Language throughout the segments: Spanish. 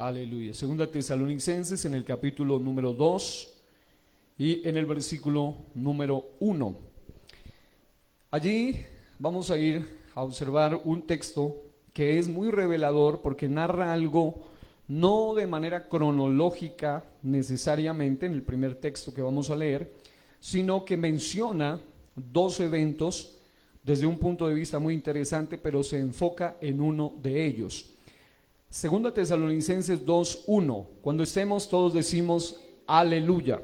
Aleluya. Segunda Tesalonicenses en el capítulo número 2 y en el versículo número 1. Allí vamos a ir a observar un texto que es muy revelador porque narra algo no de manera cronológica necesariamente en el primer texto que vamos a leer, sino que menciona dos eventos desde un punto de vista muy interesante, pero se enfoca en uno de ellos. Segunda Tesalonicenses 2:1. Cuando estemos todos decimos aleluya.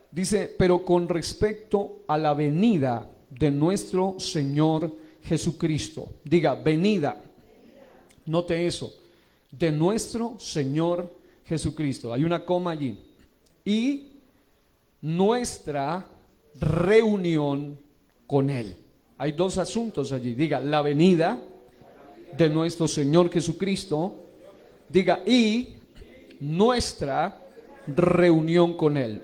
Dice, pero con respecto a la venida de nuestro Señor Jesucristo. Diga, venida. Note eso. De nuestro Señor Jesucristo. Hay una coma allí. Y nuestra reunión con Él. Hay dos asuntos allí. Diga, la venida de nuestro Señor Jesucristo. Diga, y nuestra reunión con Él.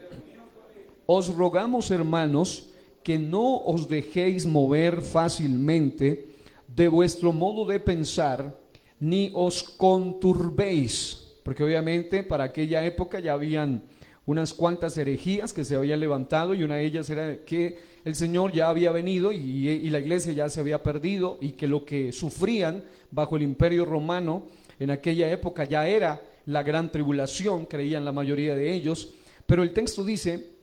Os rogamos, hermanos, que no os dejéis mover fácilmente de vuestro modo de pensar, ni os conturbéis, porque obviamente para aquella época ya habían unas cuantas herejías que se habían levantado, y una de ellas era que el Señor ya había venido y la iglesia ya se había perdido, y que lo que sufrían bajo el imperio romano en aquella época ya era la gran tribulación, creían la mayoría de ellos. Pero el texto dice,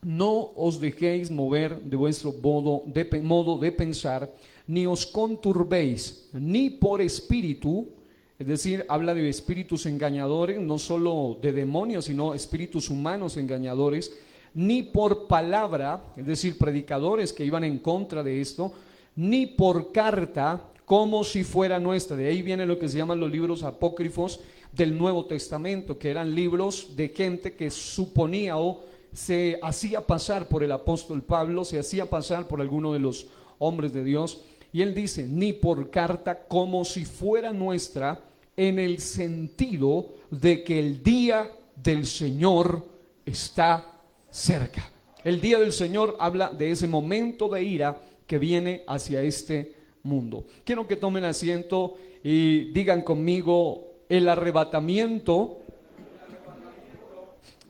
no os dejéis mover de vuestro modo de pensar, ni os conturbéis, ni por espíritu, es decir, habla de espíritus engañadores, no solo de demonios, sino espíritus humanos engañadores, ni por palabra, es decir, predicadores que iban en contra de esto, ni por carta, como si fuera nuestra. De ahí viene lo que se llaman los libros apócrifos del Nuevo Testamento, que eran libros de gente que suponía o se hacía pasar por el apóstol Pablo, se hacía pasar por alguno de los hombres de Dios. Y él dice, ni por carta, como si fuera nuestra, en el sentido de que el día del Señor está cerca. El día del Señor habla de ese momento de ira que viene hacia este mundo. Quiero que tomen asiento y digan conmigo, el arrebatamiento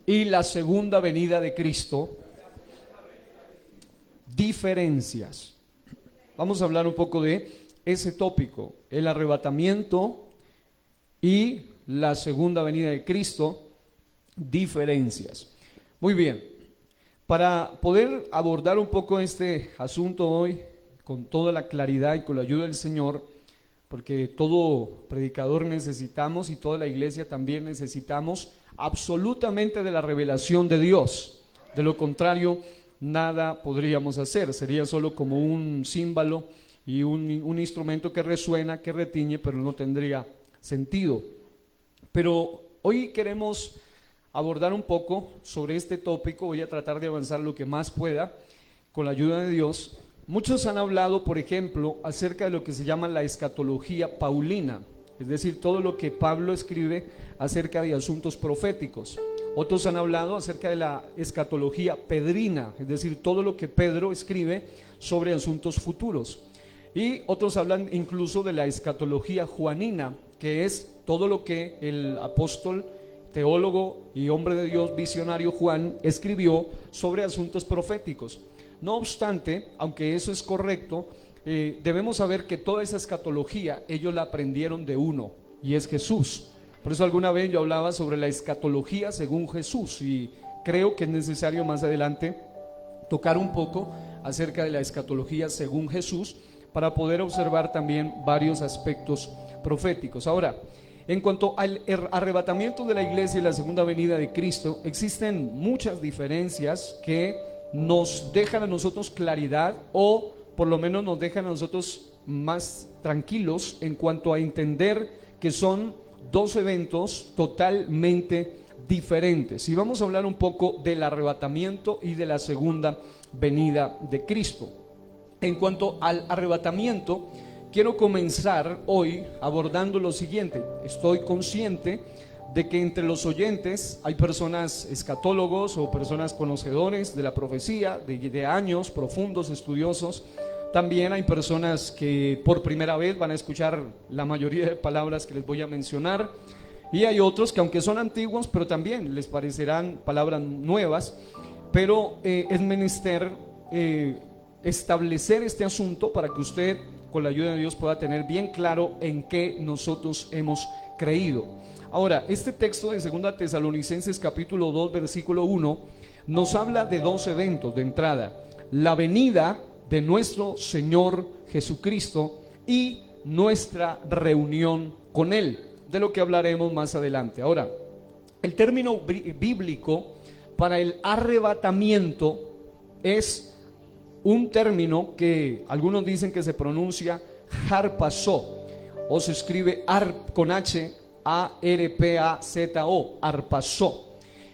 y la segunda venida de Cristo. Diferencias. Vamos a hablar un poco de ese tópico, el arrebatamiento y la segunda venida de Cristo, diferencias. Muy bien, para poder abordar un poco este asunto hoy con toda la claridad y con la ayuda del Señor, porque todo predicador necesitamos y toda la iglesia también necesitamos absolutamente de la revelación de Dios. De lo contrario, nada podríamos hacer, sería solo como un címbalo y un instrumento que resuena, que retiñe, pero no tendría sentido. Pero hoy queremos abordar un poco sobre este tópico. Voy a tratar de avanzar lo que más pueda con la ayuda de Dios. Muchos han hablado, por ejemplo, acerca de lo que se llama la escatología paulina, es decir, todo lo que Pablo escribe acerca de asuntos proféticos. Otros han hablado acerca de la escatología pedrina, es decir, todo lo que Pedro escribe sobre asuntos futuros. Y otros hablan incluso de la escatología juanina, que es todo lo que el apóstol, teólogo y hombre de Dios visionario Juan escribió sobre asuntos proféticos. No obstante, aunque eso es correcto, debemos saber que toda esa escatología ellos la aprendieron de uno, y es Jesús. Por eso alguna vez yo hablaba sobre la escatología según Jesús, y creo que es necesario más adelante tocar un poco acerca de la escatología según Jesús para poder observar también varios aspectos proféticos. Ahora, en cuanto al arrebatamiento de la iglesia y la segunda venida de Cristo, existen muchas diferencias que nos dejan a nosotros claridad, o por lo menos nos dejan a nosotros más tranquilos en cuanto a entender que son dos eventos totalmente diferentes. Y vamos a hablar un poco del arrebatamiento y de la segunda venida de Cristo. En cuanto al arrebatamiento, quiero comenzar hoy abordando lo siguiente. Estoy consciente de que entre los oyentes hay personas escatólogos o personas conocedores de la profecía, de años, profundos estudiosos También hay personas que por primera vez van a escuchar la mayoría de palabras que les voy a mencionar. Y hay otros que aunque son antiguos, pero también les parecerán palabras nuevas. Pero es menester establecer este asunto para que usted, con la ayuda de Dios, pueda tener bien claro en qué nosotros hemos creído. Ahora, este texto de 2 Tesalonicenses capítulo 2 versículo 1 nos habla de dos eventos de entrada: la venida de nuestro Señor Jesucristo y nuestra reunión con Él, de lo que hablaremos más adelante. Ahora, el término bíblico para el arrebatamiento es un término que algunos dicen que se pronuncia harpazo, o se escribe con H, A-R-P-A-Z-O, harpazo.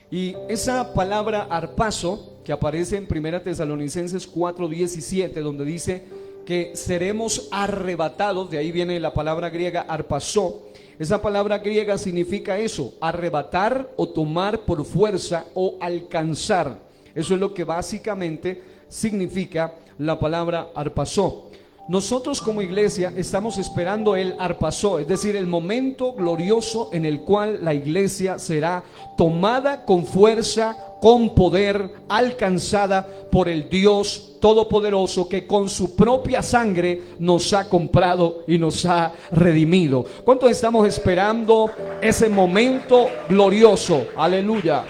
Y esa palabra harpazo, que aparece en 1 Tesalonicenses 4:17, donde dice que seremos arrebatados, de ahí viene la palabra griega harpazo. Esa palabra griega significa eso: arrebatar o tomar por fuerza o alcanzar. Eso es lo que básicamente significa la palabra harpazo. Nosotros como iglesia estamos esperando el harpazo, es decir, el momento glorioso en el cual la iglesia será tomada con fuerza, con poder, alcanzada por el Dios Todopoderoso, que con su propia sangre nos ha comprado y nos ha redimido. ¿Cuántos estamos esperando ese momento glorioso? Aleluya.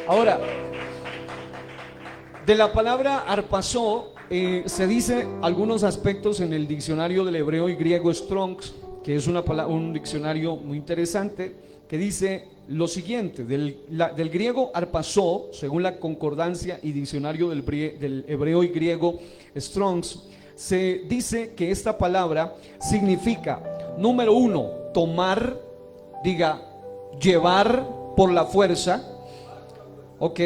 Ahora, de la palabra harpazo se dice algunos aspectos en el diccionario del hebreo y griego Strong's, que es un diccionario muy interesante, que dice lo siguiente: del griego harpazo, según la concordancia y diccionario del hebreo y griego Strong's, se dice que esta palabra significa, número uno, tomar, diga, llevar por la fuerza. Ok,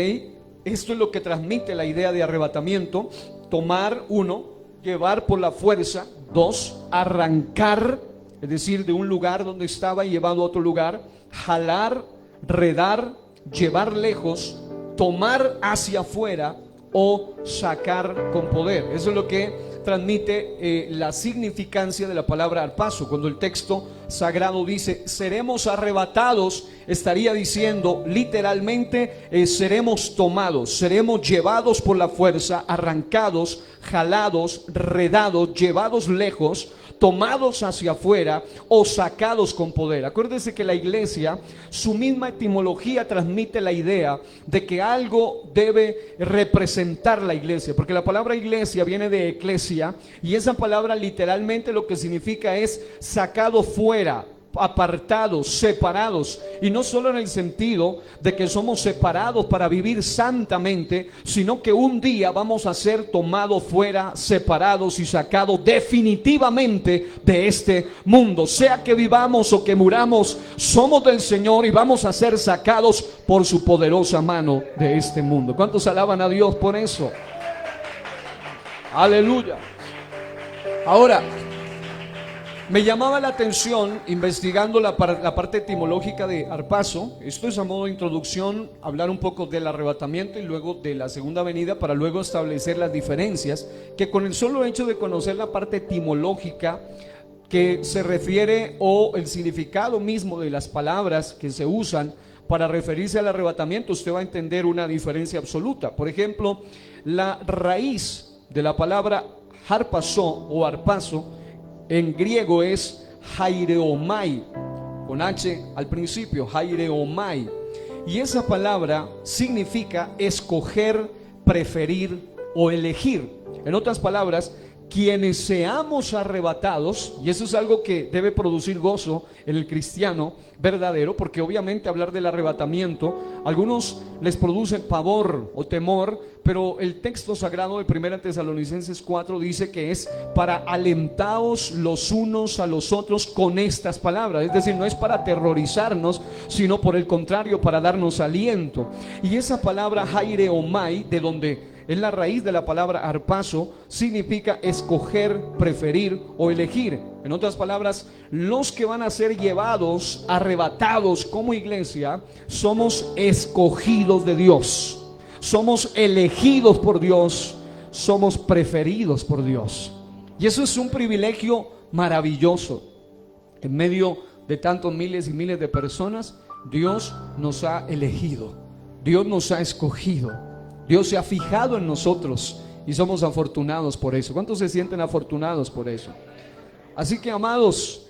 esto es lo que transmite la idea de arrebatamiento: tomar, uno, llevar por la fuerza; dos, arrancar, es decir, de un lugar donde estaba y llevado a otro lugar; jalar, redar, llevar lejos, tomar hacia afuera o sacar con poder. Eso es lo que transmite la significancia de la palabra harpazo. Cuando el texto sagrado dice seremos arrebatados, estaría diciendo literalmente seremos tomados, seremos llevados por la fuerza, arrancados, jalados, redados, llevados lejos, tomados hacia afuera o sacados con poder. Acuérdese que la iglesia, su misma etimología transmite la idea de que algo debe representar la iglesia, porque la palabra iglesia viene de eclesia, y esa palabra literalmente lo que significa es sacado fuera, apartados, separados, y no solo en el sentido de que somos separados para vivir santamente, sino que un día vamos a ser tomados fuera, separados y sacados definitivamente de este mundo. Sea que vivamos o que muramos, somos del Señor y vamos a ser sacados por su poderosa mano de este mundo. ¿Cuántos alaban a Dios por eso? Aleluya. Ahora, me llamaba la atención, investigando la parte etimológica de harpazo. Esto es a modo de introducción, hablar un poco del arrebatamiento y luego de la segunda venida, para luego establecer las diferencias, que con el solo hecho de conocer la parte etimológica que se refiere, o el significado mismo de las palabras que se usan para referirse al arrebatamiento, usted va a entender una diferencia absoluta. Por ejemplo, la raíz de la palabra harpazo o harpazo en griego es haireomai, con H al principio, haireomai. Y esa palabra significa escoger, preferir o elegir. En otras palabras, quienes seamos arrebatados, y eso es algo que debe producir gozo en el cristiano verdadero, porque obviamente hablar del arrebatamiento a algunos les produce pavor o temor, pero el texto sagrado de 1 Tesalonicenses 4 dice que es para alentaos los unos a los otros con estas palabras. Es decir, no es para aterrorizarnos, sino por el contrario, para darnos aliento. Y esa palabra haireomai, de donde es la raíz de la palabra harpazo, significa escoger, preferir o elegir. En otras palabras, los que van a ser llevados, arrebatados como iglesia, somos escogidos de Dios, somos elegidos por Dios, somos preferidos por Dios. Y eso es un privilegio maravilloso. En medio de tantos miles y miles de personas, Dios nos ha elegido, Dios nos ha escogido, Dios se ha fijado en nosotros y somos afortunados por eso. ¿Cuántos se sienten afortunados por eso? Así que, amados,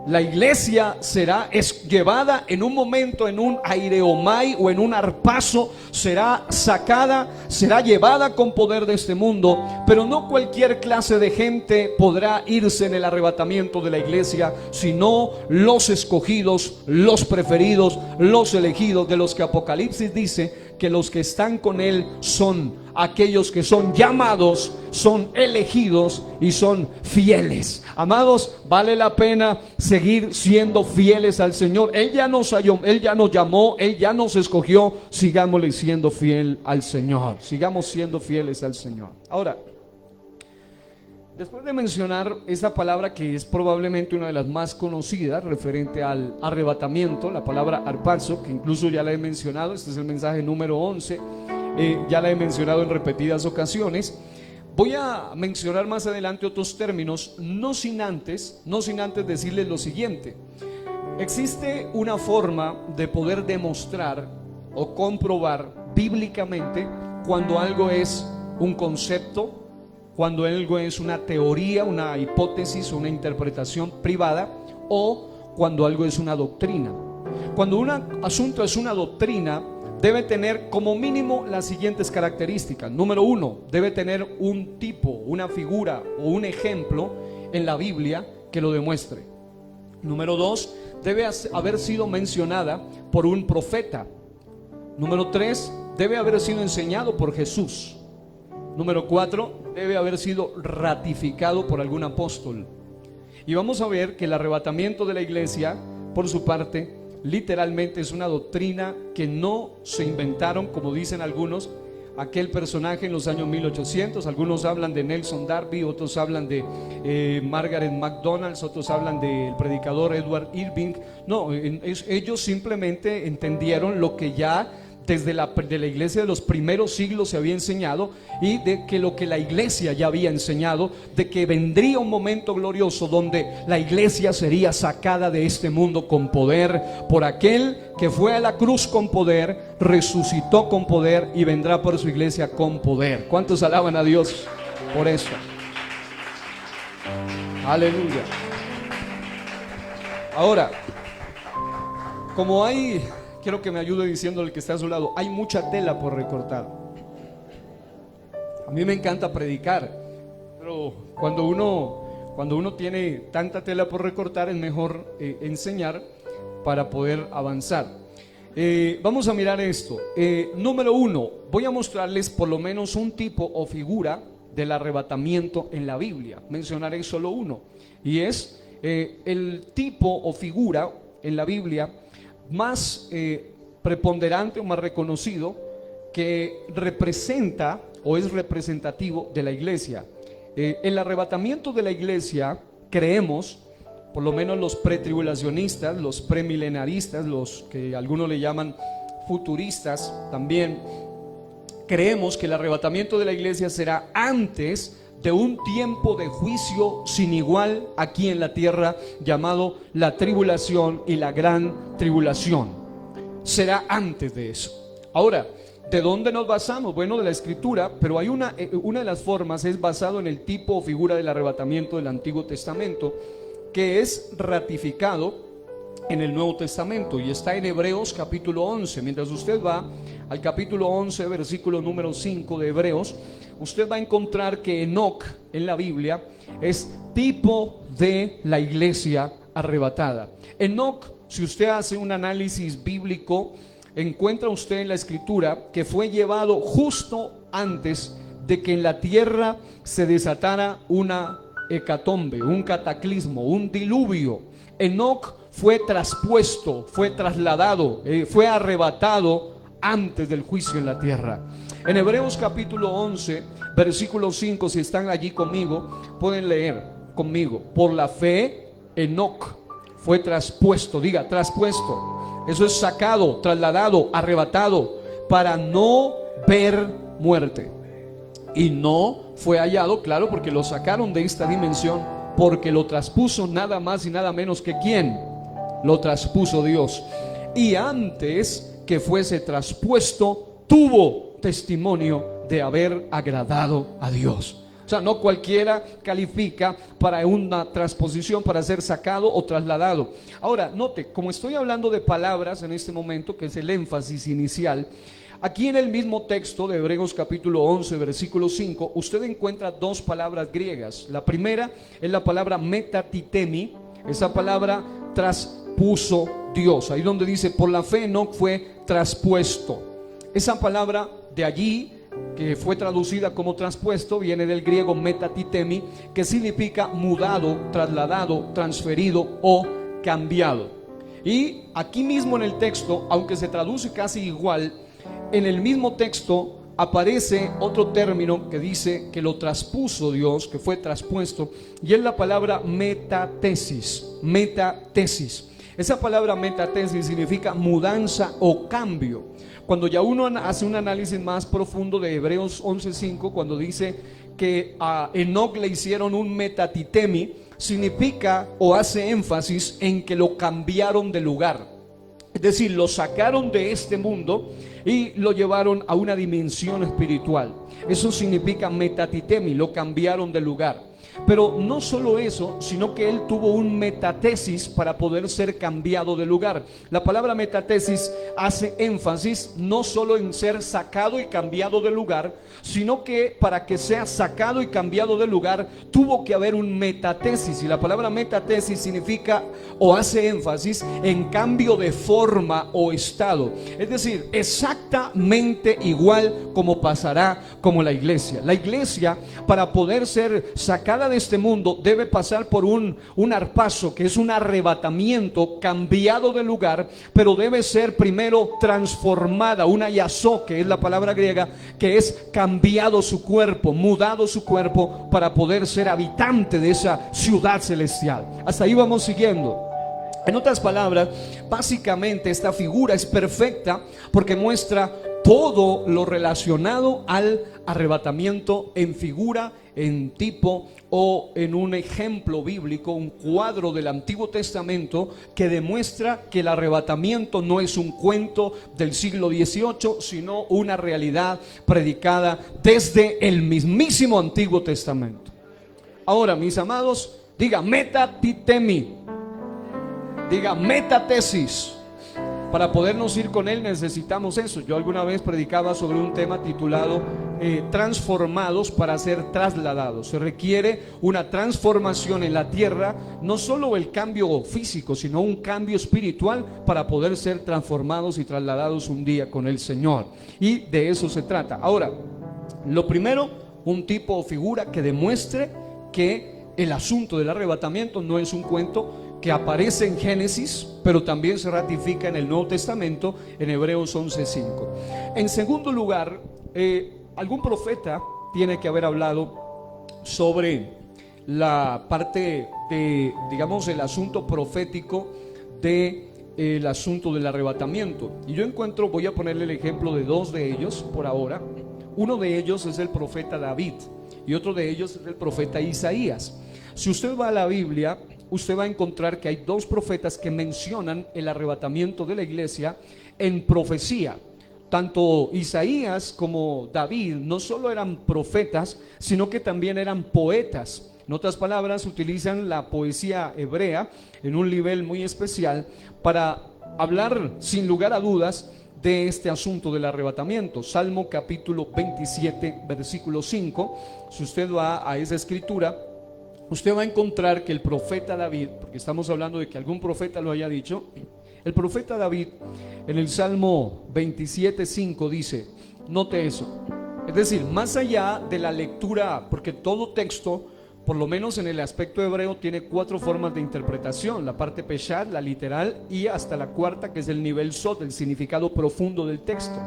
la iglesia será llevada en un momento, en un aireomai o en un arpazo, será sacada, será llevada con poder de este mundo. Pero no cualquier clase de gente podrá irse en el arrebatamiento de la iglesia, sino los escogidos, los preferidos, los elegidos, de los que Apocalipsis dice que los que están con Él son aquellos que son llamados, son elegidos y son fieles. Amados, vale la pena seguir siendo fieles al Señor. Él ya nos llamó, Él ya nos escogió. Sigámosle siendo fiel al Señor. Sigamos siendo fieles al Señor. Ahora, después de mencionar esta palabra que es probablemente una de las más conocidas referente al arrebatamiento, la palabra arpazo, que incluso ya la he mencionado, este es el mensaje número 11, ya la he mencionado en repetidas ocasiones. Voy a mencionar más adelante otros términos, no sin antes decirles lo siguiente. Existe una forma de poder demostrar o comprobar bíblicamente cuando algo es un concepto, cuando algo es una teoría, una hipótesis, una interpretación privada, o cuando algo es una doctrina. Cuando un asunto es una doctrina, debe tener como mínimo las siguientes características. Número 1, debe tener un tipo, una figura o un ejemplo en la Biblia que lo demuestre. Número 2, debe haber sido mencionada por un profeta. Número 3, debe haber sido enseñado por Jesús. Número 4, debe haber sido ratificado por algún apóstol. Y vamos a ver que el arrebatamiento de la iglesia, por su parte, literalmente es una doctrina que no se inventaron, como dicen algunos, aquel personaje en los años 1800. Algunos hablan de Nelson Darby, otros hablan de Margaret McDonald, otros hablan del predicador Edward Irving. No, ellos simplemente entendieron lo que ya desde de la iglesia de los primeros siglos se había enseñado, y de que lo que la iglesia ya había enseñado, de que vendría un momento glorioso donde la iglesia sería sacada de este mundo con poder por aquel que fue a la cruz con poder, resucitó con poder y vendrá por su iglesia con poder. ¿Cuántos alaban a Dios por eso? Aleluya. Ahora, como quiero que me ayude diciendo el que está a su lado, hay mucha tela por recortar. A mí me encanta predicar, pero cuando uno tiene tanta tela por recortar, es mejor enseñar para poder avanzar. Vamos a mirar esto. Número 1, voy a mostrarles por lo menos un tipo o figura del arrebatamiento en la Biblia. Mencionaré solo uno, y es el tipo o figura en la Biblia más preponderante o más reconocido, que representa o es representativo de la iglesia. El arrebatamiento de la iglesia, creemos, por lo menos los pretribulacionistas, los premilenaristas, los que algunos le llaman futuristas también, creemos que el arrebatamiento de la iglesia será antes de un tiempo de juicio sin igual aquí en la tierra, llamado la tribulación y la gran tribulación. Será antes de eso. Ahora, ¿de dónde nos basamos? Bueno, de la Escritura, pero hay una de las formas es basado en el tipo o figura del arrebatamiento del Antiguo Testamento, que es ratificado en el Nuevo Testamento, y está en Hebreos capítulo 11. Mientras usted va al capítulo 11, versículo número 5 de Hebreos, usted va a encontrar que Enoc en la Biblia es tipo de la iglesia arrebatada. Enoc, si usted hace un análisis bíblico, encuentra usted en la Escritura que fue llevado justo antes de que en la tierra se desatara una hecatombe, un cataclismo, un diluvio. Enoc fue traspuesto, fue trasladado, fue arrebatado antes del juicio en la tierra. En Hebreos capítulo 11, versículo 5, si están allí conmigo, pueden leer conmigo. Por la fe, Enoc fue traspuesto, diga traspuesto. Eso es sacado, trasladado, arrebatado, para no ver muerte. Y no fue hallado, claro, porque lo sacaron de esta dimensión, porque lo traspuso nada más y nada menos que ¿quién? Lo traspuso Dios. Y antes que fuese traspuesto, tuvo testimonio de haber agradado a Dios. O sea, no cualquiera califica para una transposición, para ser sacado o trasladado. Ahora, note, como estoy hablando de palabras en este momento, que es el énfasis inicial, aquí en el mismo texto de Hebreos capítulo 11, versículo 5, usted encuentra dos palabras griegas. La primera es la palabra metatitemi. Esa palabra traspuso Dios. Ahí donde dice, por la fe Enoc fue traspuesto. Esa palabra de allí, que fue traducida como traspuesto, viene del griego metatitemi, que significa mudado, trasladado, transferido o cambiado. Y aquí mismo en el texto, aunque se traduce casi igual, en el mismo texto aparece otro término que dice que lo traspuso Dios, que fue traspuesto, y es la palabra metatesis. Metatesis. Esa palabra metatesis significa mudanza o cambio. Cuando ya uno hace un análisis más profundo de Hebreos 11:5, cuando dice que a Enoc le hicieron un metatitemi, significa o hace énfasis en que lo cambiaron de lugar. Es decir, lo sacaron de este mundo y lo llevaron a una dimensión espiritual. Eso significa metatitemi, lo cambiaron de lugar. Pero no solo eso, sino que él tuvo un metatesis para poder ser cambiado de lugar. La palabra metatesis hace énfasis no solo en ser sacado y cambiado de lugar, sino que para que sea sacado y cambiado de lugar tuvo que haber un metatesis. Y la palabra metatesis significa o hace énfasis en cambio de forma o estado. Es decir, exactamente igual como pasará como la iglesia. La iglesia, para poder ser sacada de este mundo, debe pasar por un arpazo, que es un arrebatamiento, cambiado de lugar, pero debe ser primero transformada, una yaso, que es la palabra griega, que es cambiado su cuerpo, mudado su cuerpo, para poder ser habitante de esa ciudad celestial. Hasta ahí vamos siguiendo. En otras palabras, básicamente esta figura es perfecta porque muestra todo lo relacionado al arrebatamiento en figura, en tipo o en un ejemplo bíblico, un cuadro del Antiguo Testamento que demuestra que el arrebatamiento no es un cuento del siglo XVIII, sino una realidad predicada desde el mismísimo Antiguo Testamento. Ahora, mis amados, diga metatitemi, diga metatesis. Para podernos ir con él necesitamos eso. Yo alguna vez predicaba sobre un tema titulado transformados para ser trasladados. Se requiere una transformación en la tierra, no solo el cambio físico, sino un cambio espiritual para poder ser transformados y trasladados un día con el Señor. Y de eso se trata. Ahora, lo primero, un tipo o figura que demuestre que el asunto del arrebatamiento no es un cuento que aparece en Génesis, pero también se ratifica en el Nuevo Testamento, en Hebreos 11:5. En segundo lugar, algún profeta tiene que haber hablado sobre la parte de, digamos, el asunto profético del asunto del arrebatamiento. Y yo encuentro, voy a ponerle el ejemplo de dos de ellos por ahora. Uno de ellos es el profeta David y otro de ellos es el profeta Isaías. Si usted va a la Biblia, usted va a encontrar que hay dos profetas que mencionan el arrebatamiento de la iglesia en profecía. Tanto Isaías como David no solo eran profetas, sino que también eran poetas. En otras palabras, utilizan la poesía hebrea en un nivel muy especial para hablar sin lugar a dudas de este asunto del arrebatamiento. Salmo capítulo 27, versículo 5. Si usted va a esa escritura, usted va a encontrar que el profeta David, porque estamos hablando de que algún profeta lo haya dicho, el profeta David en el Salmo 27:5 dice, note eso, es decir, más allá de la lectura, porque todo texto, por lo menos en el aspecto hebreo, tiene cuatro formas de interpretación: la parte peshat, la literal, y hasta la cuarta, que es el nivel sot, el significado profundo del texto.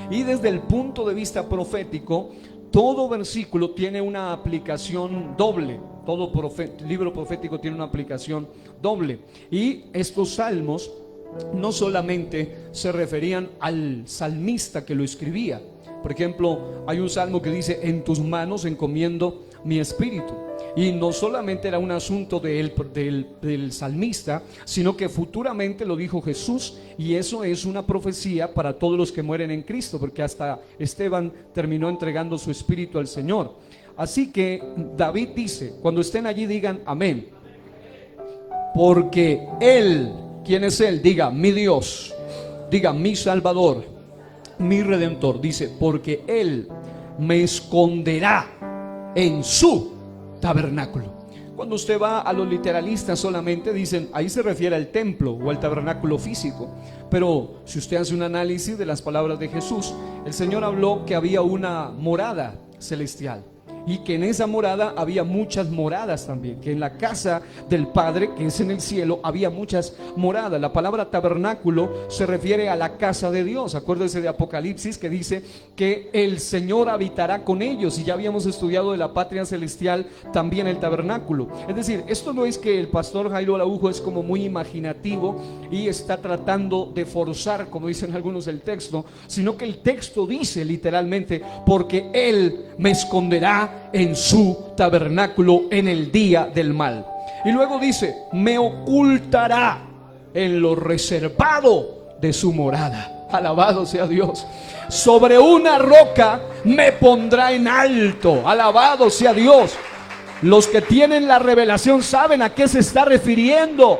Y desde el punto de vista profético, todo versículo tiene una aplicación doble. Todo libro profético tiene una aplicación doble. Y estos salmos no solamente se referían al salmista que lo escribía, Por ejemplo, hay un salmo que dice: en tus manos encomiendo mi espíritu. Y no solamente era un asunto del salmista, sino que futuramente lo dijo Jesús, y eso es una profecía para todos los que mueren en Cristo, porque hasta Esteban terminó entregando su espíritu al Señor. Así que David dice, cuando estén allí digan amén, porque Él, ¿quién es Él? Diga mi Dios, diga mi Salvador, mi Redentor. Dice, porque Él me esconderá en su tabernáculo. Cuando usted va a los literalistas solamente dicen, ahí se refiere al templo o al tabernáculo físico. Pero si usted hace un análisis de las palabras de Jesús, el Señor habló que había una morada celestial, y que en esa morada había muchas moradas también, que en la casa del Padre, que es en el cielo, había muchas moradas. La palabra tabernáculo se refiere a la casa de Dios. Acuérdese de Apocalipsis, que dice que el Señor habitará con ellos, y ya habíamos estudiado de la patria celestial también el tabernáculo. Es decir, esto no es que el pastor Jairo Araujo es como muy imaginativo y está tratando de forzar, como dicen algunos, el texto, sino que el texto dice literalmente, porque Él me esconderá en su tabernáculo en el día del mal. Y luego dice, me ocultará en lo reservado de su morada. Alabado sea Dios. Sobre una roca me pondrá en alto. Alabado sea Dios. Los que tienen la revelación saben a qué se está refiriendo.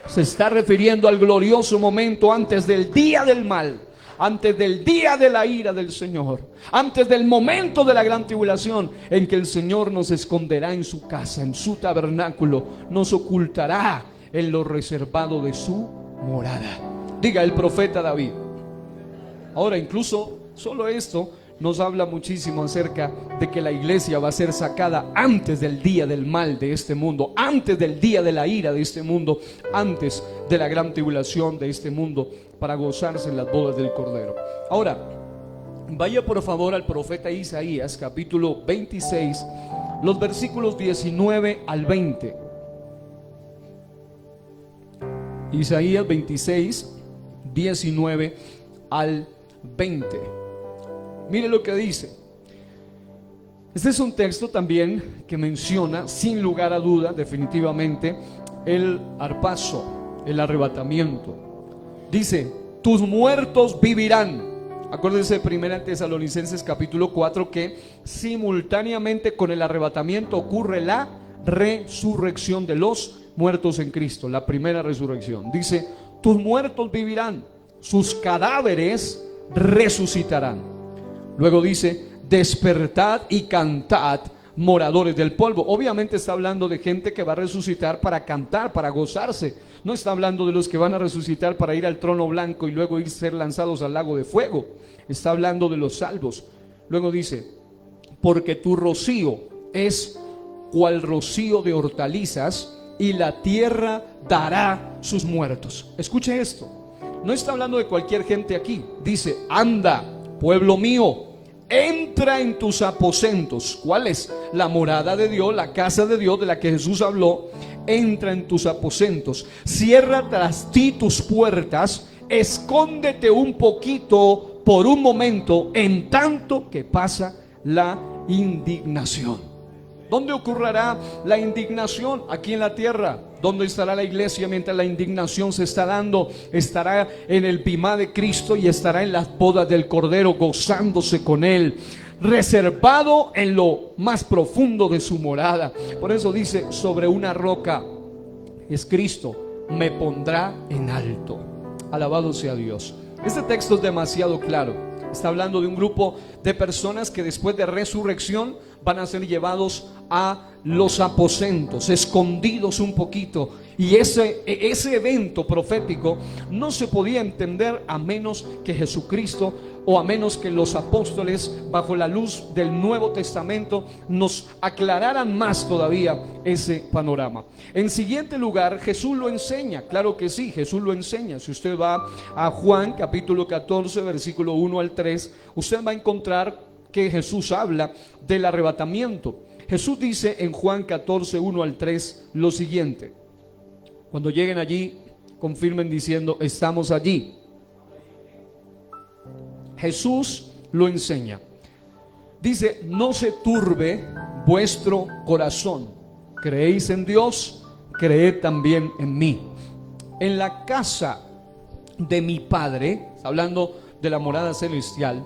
Se está refiriendo al glorioso momento antes del día del mal, antes del día de la ira del Señor, antes del momento de la gran tribulación, en que el Señor nos esconderá en su casa, en su tabernáculo, nos ocultará en lo reservado de su morada. Diga el profeta David. Ahora, incluso solo esto nos habla muchísimo acerca de que la iglesia va a ser sacada antes del día del mal de este mundo, antes del día de la ira de este mundo, antes de la gran tribulación de este mundo, para gozarse en las bodas del Cordero. Ahora, vaya por favor al profeta Isaías, capítulo 26, los versículos 19 al 20. Isaías 26, 19 al 20. Mire lo que dice. Este es un texto también que menciona, sin lugar a duda, definitivamente, el harpazo, el arrebatamiento. Dice, tus muertos vivirán. Acuérdense de 1 Tesalonicenses capítulo 4, que simultáneamente con el arrebatamiento ocurre la resurrección de los muertos en Cristo, la primera resurrección. Dice, tus muertos vivirán, sus cadáveres resucitarán. Luego dice, despertad y cantad, moradores del polvo. Obviamente está hablando de gente que va a resucitar para cantar, para gozarse. No está hablando de los que van a resucitar para ir al trono blanco y luego ir a ser lanzados al lago de fuego. Está hablando de los salvos. Luego dice, porque tu rocío es cual rocío de hortalizas, y la tierra dará sus muertos. Escuche esto. No está hablando de cualquier gente aquí. Dice, anda, pueblo mío, entra en tus aposentos. ¿Cuál es? La morada de Dios, la casa de Dios de la que Jesús habló. Entra en tus aposentos, cierra tras ti tus puertas, escóndete un poquito por un momento, en tanto que pasa la indignación. ¿Dónde ocurrirá la indignación? Aquí en la tierra. ¿Dónde estará la iglesia mientras la indignación se está dando? Estará en el bimá de Cristo y estará en las bodas del Cordero, gozándose con Él, reservado en lo más profundo de su morada. Por eso dice, sobre una roca, es Cristo, me pondrá en alto. Alabado sea Dios. Este texto es demasiado claro. Está hablando de un grupo de personas que después de resurrección van a ser llevados a los aposentos, escondidos un poquito. Y ese evento profético no se podía entender a menos que Jesucristo, o a menos que los apóstoles, bajo la luz del Nuevo Testamento, nos aclararan más todavía ese panorama. En siguiente lugar, Jesús lo enseña. Claro que sí, Jesús lo enseña. Si usted va a Juan capítulo 14, versículo 1 al 3, usted va a encontrar que Jesús habla del arrebatamiento. Jesús dice en Juan 14, 1 al 3 lo siguiente. Cuando lleguen allí, confirmen diciendo, estamos allí. Jesús lo enseña. Dice: no se turbe vuestro corazón. Creéis en Dios, creed también en mí. En la casa de mi Padre, hablando de la morada celestial,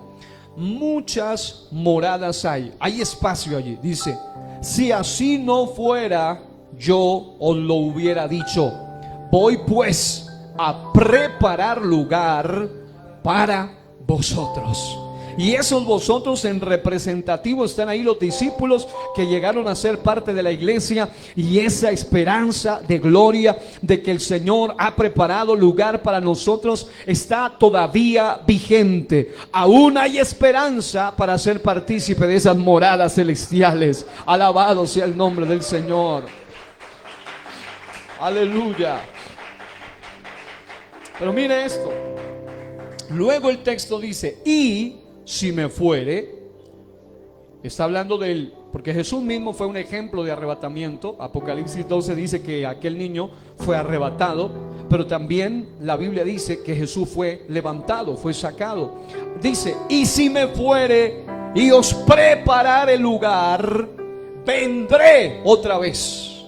muchas moradas hay espacio allí. Dice: si así no fuera, yo os lo hubiera dicho. Voy pues a preparar lugar para vosotros. Y esos vosotros en representativo están ahí los discípulos que llegaron a ser parte de la iglesia, y esa esperanza de gloria de que el Señor ha preparado lugar para nosotros está todavía vigente. Aún hay esperanza para ser partícipe de esas moradas celestiales. Alabado sea el nombre del Señor. Aleluya. Pero mire esto. Luego el texto dice: y si me fuere. Está hablando del, porque Jesús mismo fue un ejemplo de arrebatamiento. Apocalipsis 12 dice que aquel niño fue arrebatado, pero también la Biblia dice que Jesús fue levantado, fue sacado. Dice: y si me fuere y os prepararé lugar, vendré otra vez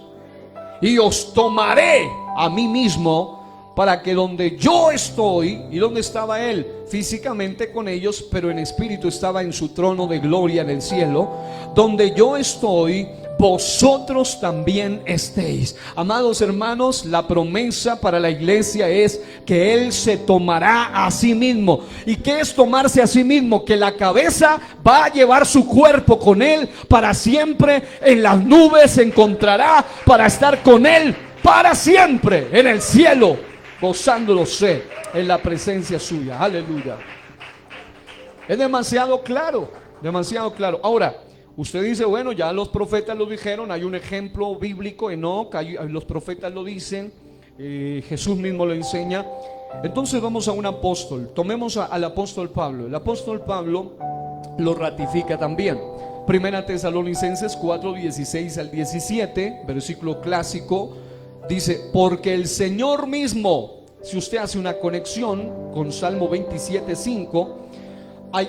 y os tomaré a mí mismo, para que donde yo estoy, y donde estaba Él físicamente con ellos, pero en espíritu estaba en su trono de gloria en el cielo, donde yo estoy, vosotros también estéis. Amados hermanos, la promesa para la iglesia es que Él se tomará a sí mismo. ¿Y qué es tomarse a sí mismo? Que la cabeza va a llevar su cuerpo con Él para siempre. En las nubes se encontrará para estar con Él para siempre en el cielo, gozándose en la presencia suya. Aleluya. Es demasiado claro, demasiado claro. Ahora, usted dice: bueno, ya los profetas lo dijeron, hay un ejemplo bíblico, Enoc, los profetas lo dicen, Jesús mismo lo enseña. Entonces vamos a un apóstol. Tomemos al apóstol Pablo. El apóstol Pablo lo ratifica también. Primera Tesalonicenses 4, 16 al 17, versículo clásico. Dice: porque el Señor mismo, si usted hace una conexión con Salmo 27, 5,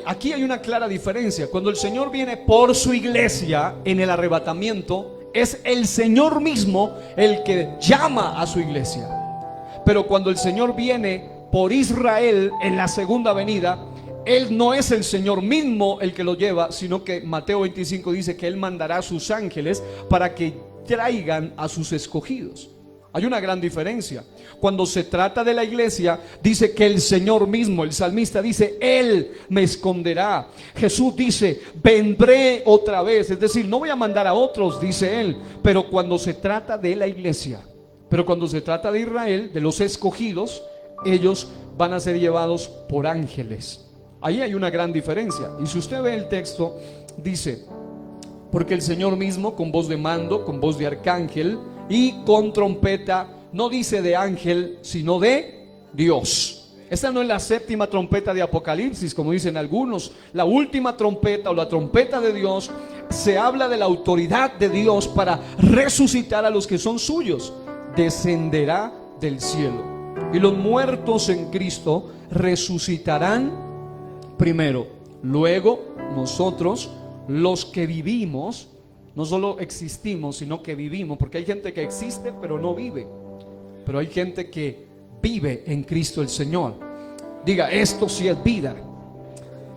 aquí hay una clara diferencia. Cuando el Señor viene por su iglesia en el arrebatamiento, es el Señor mismo el que llama a su iglesia. Pero cuando el Señor viene por Israel en la segunda venida, Él no es el Señor mismo el que lo lleva, sino que Mateo 25 dice que Él mandará a sus ángeles para que traigan a sus escogidos. Hay una gran diferencia. Cuando se trata de la iglesia, dice que el Señor mismo, el salmista dice: Él me esconderá. Jesús dice: vendré otra vez. Es decir, no voy a mandar a otros, dice Él. Pero cuando se trata de la iglesia, pero cuando se trata de Israel, de los escogidos, ellos van a ser llevados por ángeles. Ahí hay una gran diferencia. Y si usted ve el texto, dice: porque el Señor mismo, con voz de mando, con voz de arcángel y con trompeta, no dice de ángel, sino de Dios. Esta no es la séptima trompeta de Apocalipsis, como dicen algunos. La última trompeta, o la trompeta de Dios, se habla de la autoridad de Dios para resucitar a los que son suyos. Descenderá del cielo, y los muertos en Cristo resucitarán primero. Luego nosotros, los que vivimos, no solo existimos, sino que vivimos, porque hay gente que existe pero no vive, pero hay gente que vive en Cristo el Señor. Diga: esto sí es vida.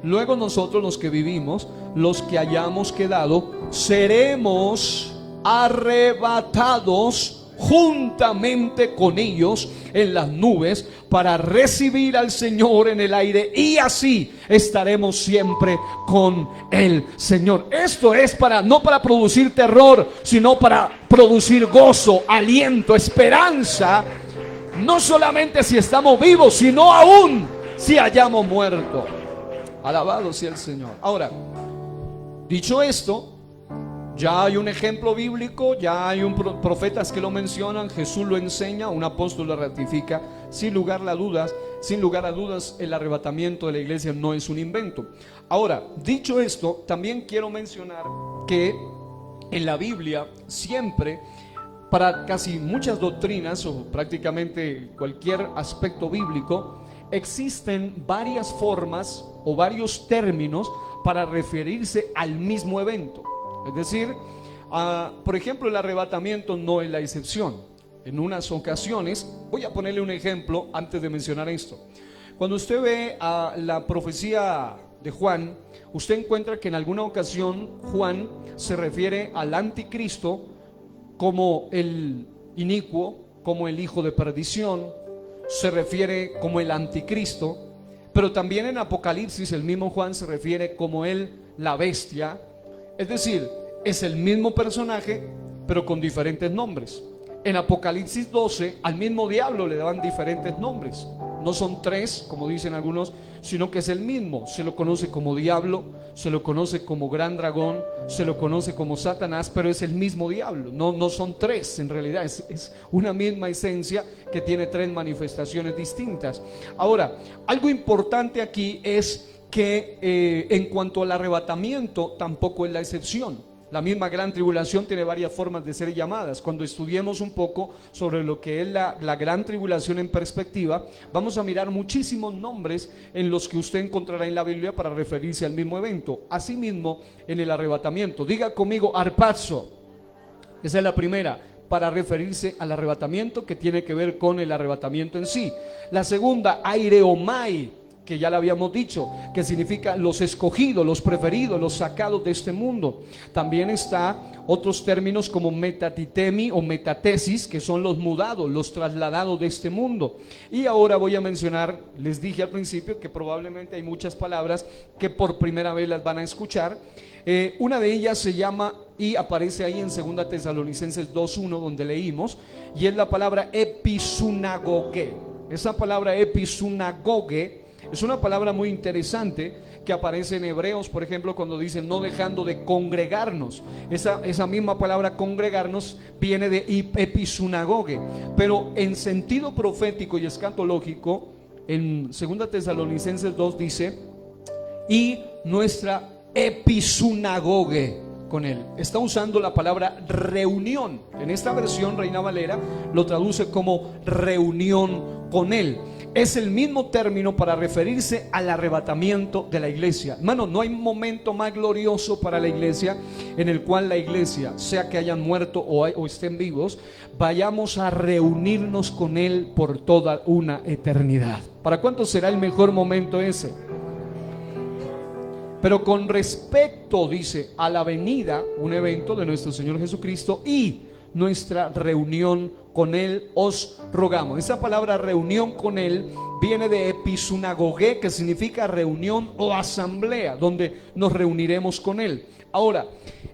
Luego nosotros, los que vivimos, los que hayamos quedado, seremos arrebatados juntamente con ellos en las nubes para recibir al Señor en el aire, y así estaremos siempre con el Señor. Esto es no para producir terror, sino para producir gozo, aliento, esperanza, no solamente si estamos vivos, sino aún si hayamos muerto. Alabado sea el Señor. Ahora, dicho esto, ya hay un ejemplo bíblico, ya hay profetas que lo mencionan, Jesús lo enseña, un apóstol lo ratifica. Sin lugar a dudas, el arrebatamiento de la iglesia no es un invento. Ahora, dicho esto, también quiero mencionar que en la Biblia siempre, para casi muchas doctrinas o prácticamente cualquier aspecto bíblico, existen varias formas o varios términos para referirse al mismo evento. Es decir, por ejemplo, el arrebatamiento no es la excepción. En unas ocasiones, voy a ponerle un ejemplo antes de mencionar esto. Cuando usted ve a la profecía de Juan, usted encuentra que en alguna ocasión Juan se refiere al anticristo como el inicuo, como el hijo de perdición, se refiere como el anticristo, pero también en Apocalipsis el mismo Juan se refiere como la bestia. Es decir, es el mismo personaje, pero con diferentes nombres. En Apocalipsis 12 al mismo diablo le daban diferentes nombres. No son tres, como dicen algunos, sino que es el mismo. Se lo conoce como diablo, se lo conoce como gran dragón, se lo conoce como Satanás, pero es el mismo diablo. No son tres, en realidad es una misma esencia que tiene tres manifestaciones distintas. Ahora, algo importante aquí es que en cuanto al arrebatamiento, tampoco es la excepción. La misma gran tribulación tiene varias formas de ser llamadas. Cuando estudiemos un poco sobre lo que es la gran tribulación en perspectiva, vamos a mirar muchísimos nombres en los que usted encontrará en la Biblia para referirse al mismo evento. Asimismo, en el arrebatamiento, diga conmigo arpazo. Esa es la primera, para referirse al arrebatamiento, que tiene que ver con el arrebatamiento en sí. La segunda, aireomai, que ya lo habíamos dicho, que significa los escogidos, los preferidos, los sacados de este mundo. También está otros términos como metatitemi o metatesis, que son los mudados, los trasladados de este mundo. Y ahora voy a mencionar, les dije al principio que probablemente hay muchas palabras que por primera vez las van a escuchar. Una de ellas se llama, y aparece ahí en 2 Tesalonicenses 2:1, donde leímos, y es la palabra episunagoge. Esa palabra episunagoge es una palabra muy interesante que aparece en Hebreos, por ejemplo, cuando dicen no dejando de congregarnos. Esa misma palabra congregarnos viene de episunagoge, pero en sentido profético y escatológico, en 2 Tesalonicenses 2 dice, y nuestra episunagoge con él. Está usando la palabra reunión. En esta versión Reina Valera lo traduce como reunión con él. Es el mismo término para referirse al arrebatamiento de la iglesia. Hermano, no hay momento más glorioso para la iglesia en el cual la iglesia, sea que hayan muerto o estén vivos, vayamos a reunirnos con él por toda una eternidad. ¿Para cuánto será el mejor momento ese? Pero con respecto, dice, a la venida, un evento de nuestro Señor Jesucristo y nuestra reunión con él, os rogamos. Esa palabra reunión con él viene de episunagoge, que significa reunión o asamblea, donde nos reuniremos con él. Ahora,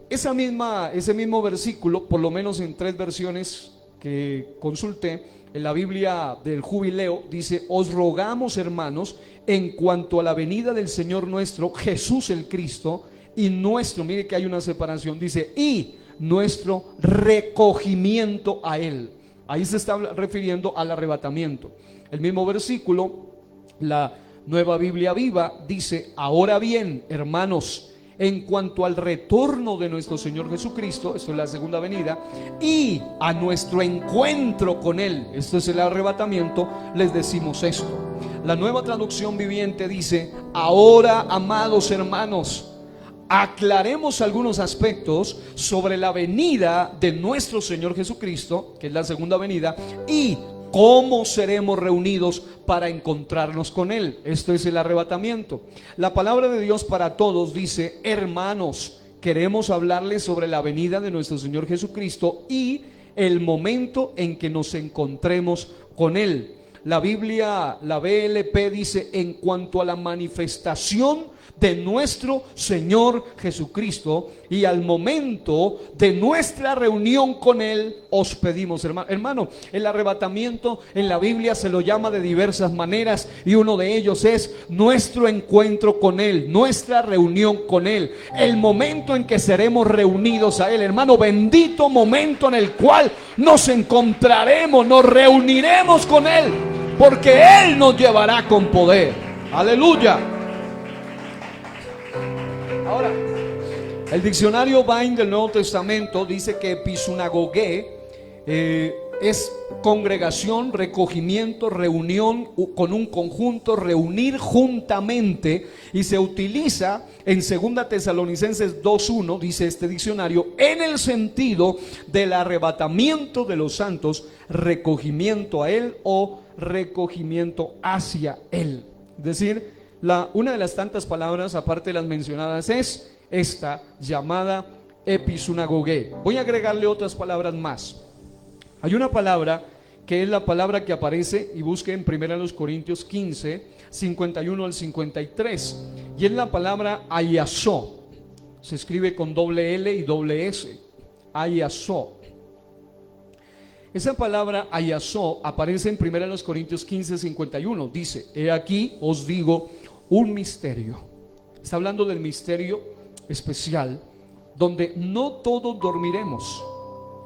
ese mismo versículo, por lo menos en 3 versiones que consulté, en la Biblia del Jubileo, dice, os rogamos, hermanos, en cuanto a la venida del Señor nuestro, Jesús el Cristo, y nuestro, mire que hay una separación, dice, y nuestro recogimiento a él. Ahí se está refiriendo al arrebatamiento. El mismo versículo, la Nueva Biblia Viva, dice, ahora bien, hermanos, en cuanto al retorno de nuestro Señor Jesucristo, esto es la segunda venida, y a nuestro encuentro con él, esto es el arrebatamiento, les decimos esto. La Nueva Traducción Viviente dice, ahora, amados hermanos, aclaremos algunos aspectos sobre la venida de nuestro Señor Jesucristo, que es la segunda venida, y cómo seremos reunidos para encontrarnos con él. Esto es el arrebatamiento. La palabra de Dios para todos dice, hermanos, queremos hablarles sobre la venida de nuestro Señor Jesucristo y el momento en que nos encontremos con él. La Biblia, la BLP dice, en cuanto a la manifestación de nuestro Señor Jesucristo y al momento de nuestra reunión con él, os pedimos, hermano, el arrebatamiento en la Biblia se lo llama de diversas maneras, y uno de ellos es nuestro encuentro con él, nuestra reunión con él, el momento en que seremos reunidos a él. Hermano, bendito momento en el cual nos encontraremos, nos reuniremos con él, porque él nos llevará con poder. Aleluya. Ahora, el diccionario Vine del Nuevo Testamento dice que episunagoge es congregación, recogimiento, reunión con un conjunto, reunir juntamente, y se utiliza en 2 Tesalonicenses 2:1, dice este diccionario, en el sentido del arrebatamiento de los santos, recogimiento a Él o recogimiento hacia Él. Es decir, una de las tantas palabras, aparte de las mencionadas, es esta llamada episunagogé. Voy a agregarle otras palabras más. Hay una palabra que es la palabra que aparece, y busque en 1 Corintios 15, 51 al 53, y es la palabra ayasó. Se escribe con doble L y doble S, ayasó. Esa palabra ayasó aparece en 1 Corintios 15, 51. Dice: he aquí os digo un misterio. Está hablando del misterio especial, donde no todos dormiremos,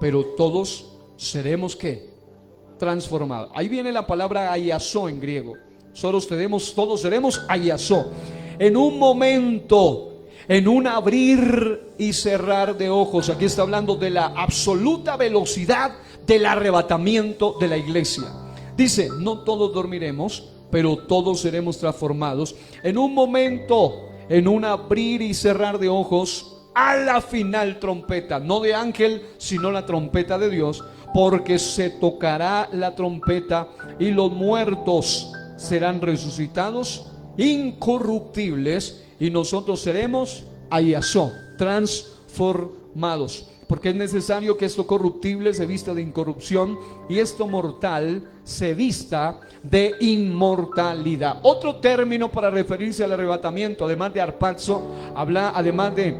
pero todos seremos ¿qué? Transformados. Ahí viene la palabra ayasó en griego. Todos seremos ayasó. En un momento, en un abrir y cerrar de ojos. Aquí está hablando de la absoluta velocidad del arrebatamiento de la iglesia. Dice: no todos dormiremos, pero todos seremos transformados. En un momento, en un abrir y cerrar de ojos, a la final trompeta, no de ángel, sino la trompeta de Dios, porque se tocará la trompeta y los muertos serán resucitados incorruptibles, y nosotros seremos ayasó, transformados. Porque es necesario que esto corruptible se vista de incorrupción y esto mortal se vista de inmortalidad. Otro término para referirse al arrebatamiento, además de arpazo, además de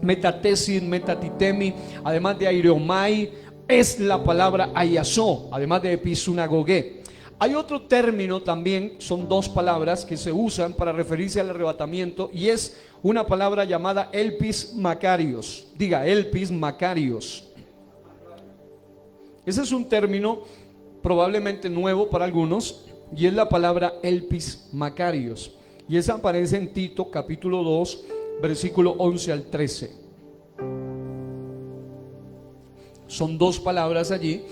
metatesis, metatitemi, además de aireomai, es la palabra ayasó, además de episunagogé. Hay otro término también, son dos palabras que se usan para referirse al arrebatamiento, y es una palabra llamada elpis makarios. Diga, elpis makarios. Ese es un término probablemente nuevo para algunos, y es la palabra elpis makarios, y esa aparece en Tito capítulo 2, versículo 11 al 13. Son dos palabras allí,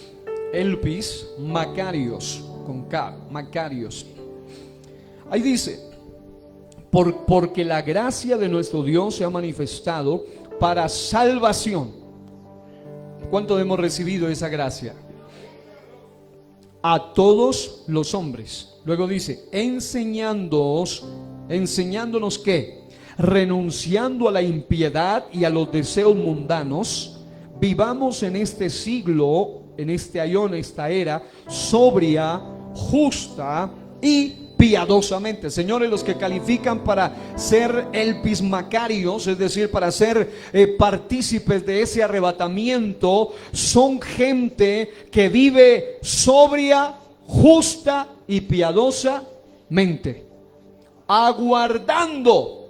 elpis makarios, con K, makarios. Ahí dice: porque la gracia de nuestro Dios se ha manifestado para salvación. ¿Cuánto hemos recibido esa gracia? A todos los hombres. Luego dice: enseñándonos ¿qué? Renunciando a la impiedad y a los deseos mundanos, vivamos en este siglo, en este aión, esta era, sobria, justa y piadosamente. Señores, los que califican para ser elpis makarios, es decir, para ser partícipes de ese arrebatamiento, son gente que vive sobria, justa y piadosamente, aguardando.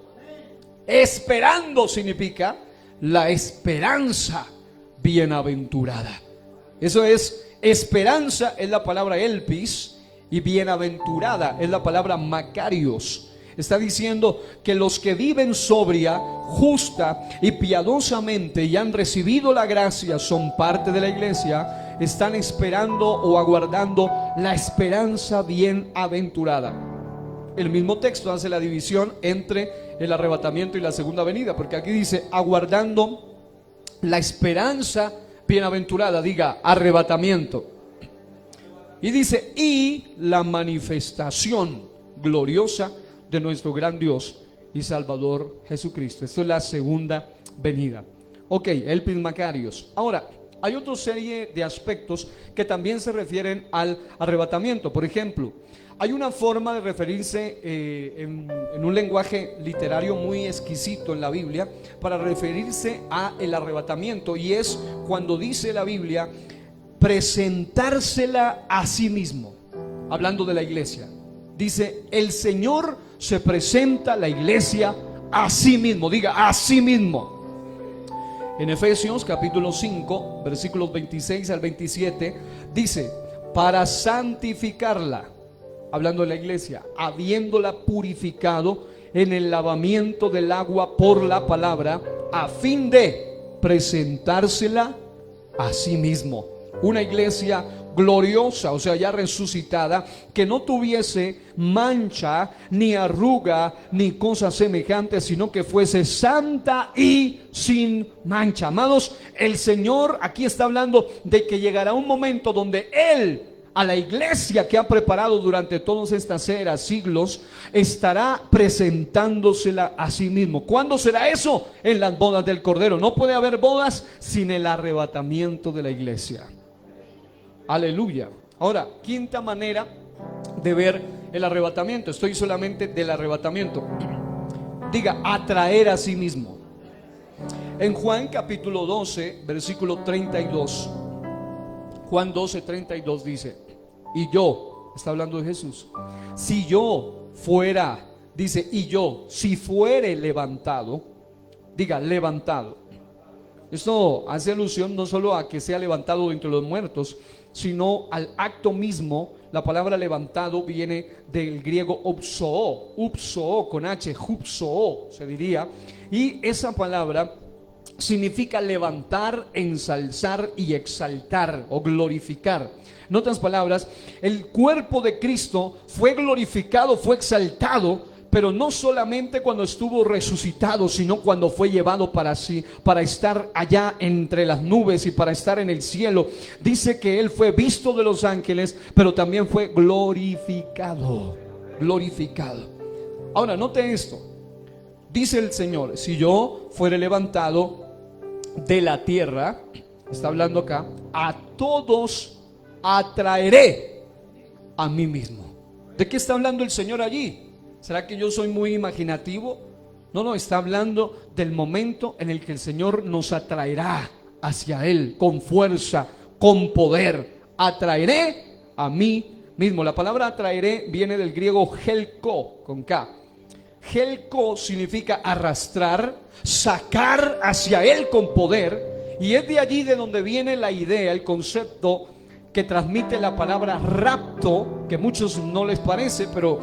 Esperando significa la esperanza bienaventurada. Eso es, esperanza es la palabra elpis, y bienaventurada es la palabra makarios. Está diciendo que los que viven sobria, justa y piadosamente y han recibido la gracia, son parte de la iglesia, están esperando o aguardando la esperanza bienaventurada. El mismo texto hace la división entre el arrebatamiento y la segunda venida, porque aquí dice aguardando la esperanza bienaventurada, diga arrebatamiento. Y dice: y la manifestación gloriosa de nuestro gran Dios y Salvador Jesucristo. Esto es la segunda venida. Ok, elpis makarios. Ahora, hay otra serie de aspectos que también se refieren al arrebatamiento. Por ejemplo, hay una forma de referirse en un lenguaje literario muy exquisito en la Biblia para referirse a el arrebatamiento, y es cuando dice la Biblia presentársela a sí mismo, hablando de la iglesia. Dice: el Señor se presenta a la iglesia a sí mismo. Diga, a sí mismo. En Efesios capítulo 5 versículos 26 al 27 dice: para santificarla, hablando de la iglesia, habiéndola purificado en el lavamiento del agua por la palabra, a fin de presentársela a sí mismo. Una iglesia gloriosa, o sea, ya resucitada, que no tuviese mancha, ni arruga, ni cosa semejante, sino que fuese santa y sin mancha. Amados, el Señor aquí está hablando de que llegará un momento donde Él, a la iglesia que ha preparado durante todas estas eras, siglos, estará presentándosela a sí mismo. ¿Cuándo será eso? En las bodas del Cordero. No puede haber bodas sin el arrebatamiento de la iglesia. Aleluya. Ahora, quinta manera de ver el arrebatamiento. Estoy solamente del arrebatamiento. Diga, atraer a sí mismo. En Juan capítulo 12, versículo 32. Juan 12, 32 dice: y yo, está hablando de Jesús, si yo fuera, dice, y yo, si fuere levantado, diga, levantado. Esto hace alusión no solo a que sea levantado entre los muertos, sino al acto mismo. La palabra levantado viene del griego upsoo con H, hupsoo se diría, y esa palabra significa levantar, ensalzar y exaltar o glorificar. En otras palabras, el cuerpo de Cristo fue glorificado, fue exaltado, pero no solamente cuando estuvo resucitado, sino cuando fue llevado para sí, para estar allá entre las nubes y para estar en el cielo. Dice que Él fue visto de los ángeles, pero también fue glorificado. Glorificado. Ahora, note esto. Dice el Señor: si yo fuere levantado de la tierra, está hablando acá, a todos atraeré a mí mismo. ¿De qué está hablando el Señor allí? ¿Será que yo soy muy imaginativo? No, está hablando del momento en el que el Señor nos atraerá hacia Él con fuerza, con poder. Atraeré a mí mismo. La palabra atraeré viene del griego helko, con K. Helko significa arrastrar, sacar hacia Él con poder. Y es de allí de donde viene la idea, el concepto que transmite la palabra rapto, que a muchos no les parece, pero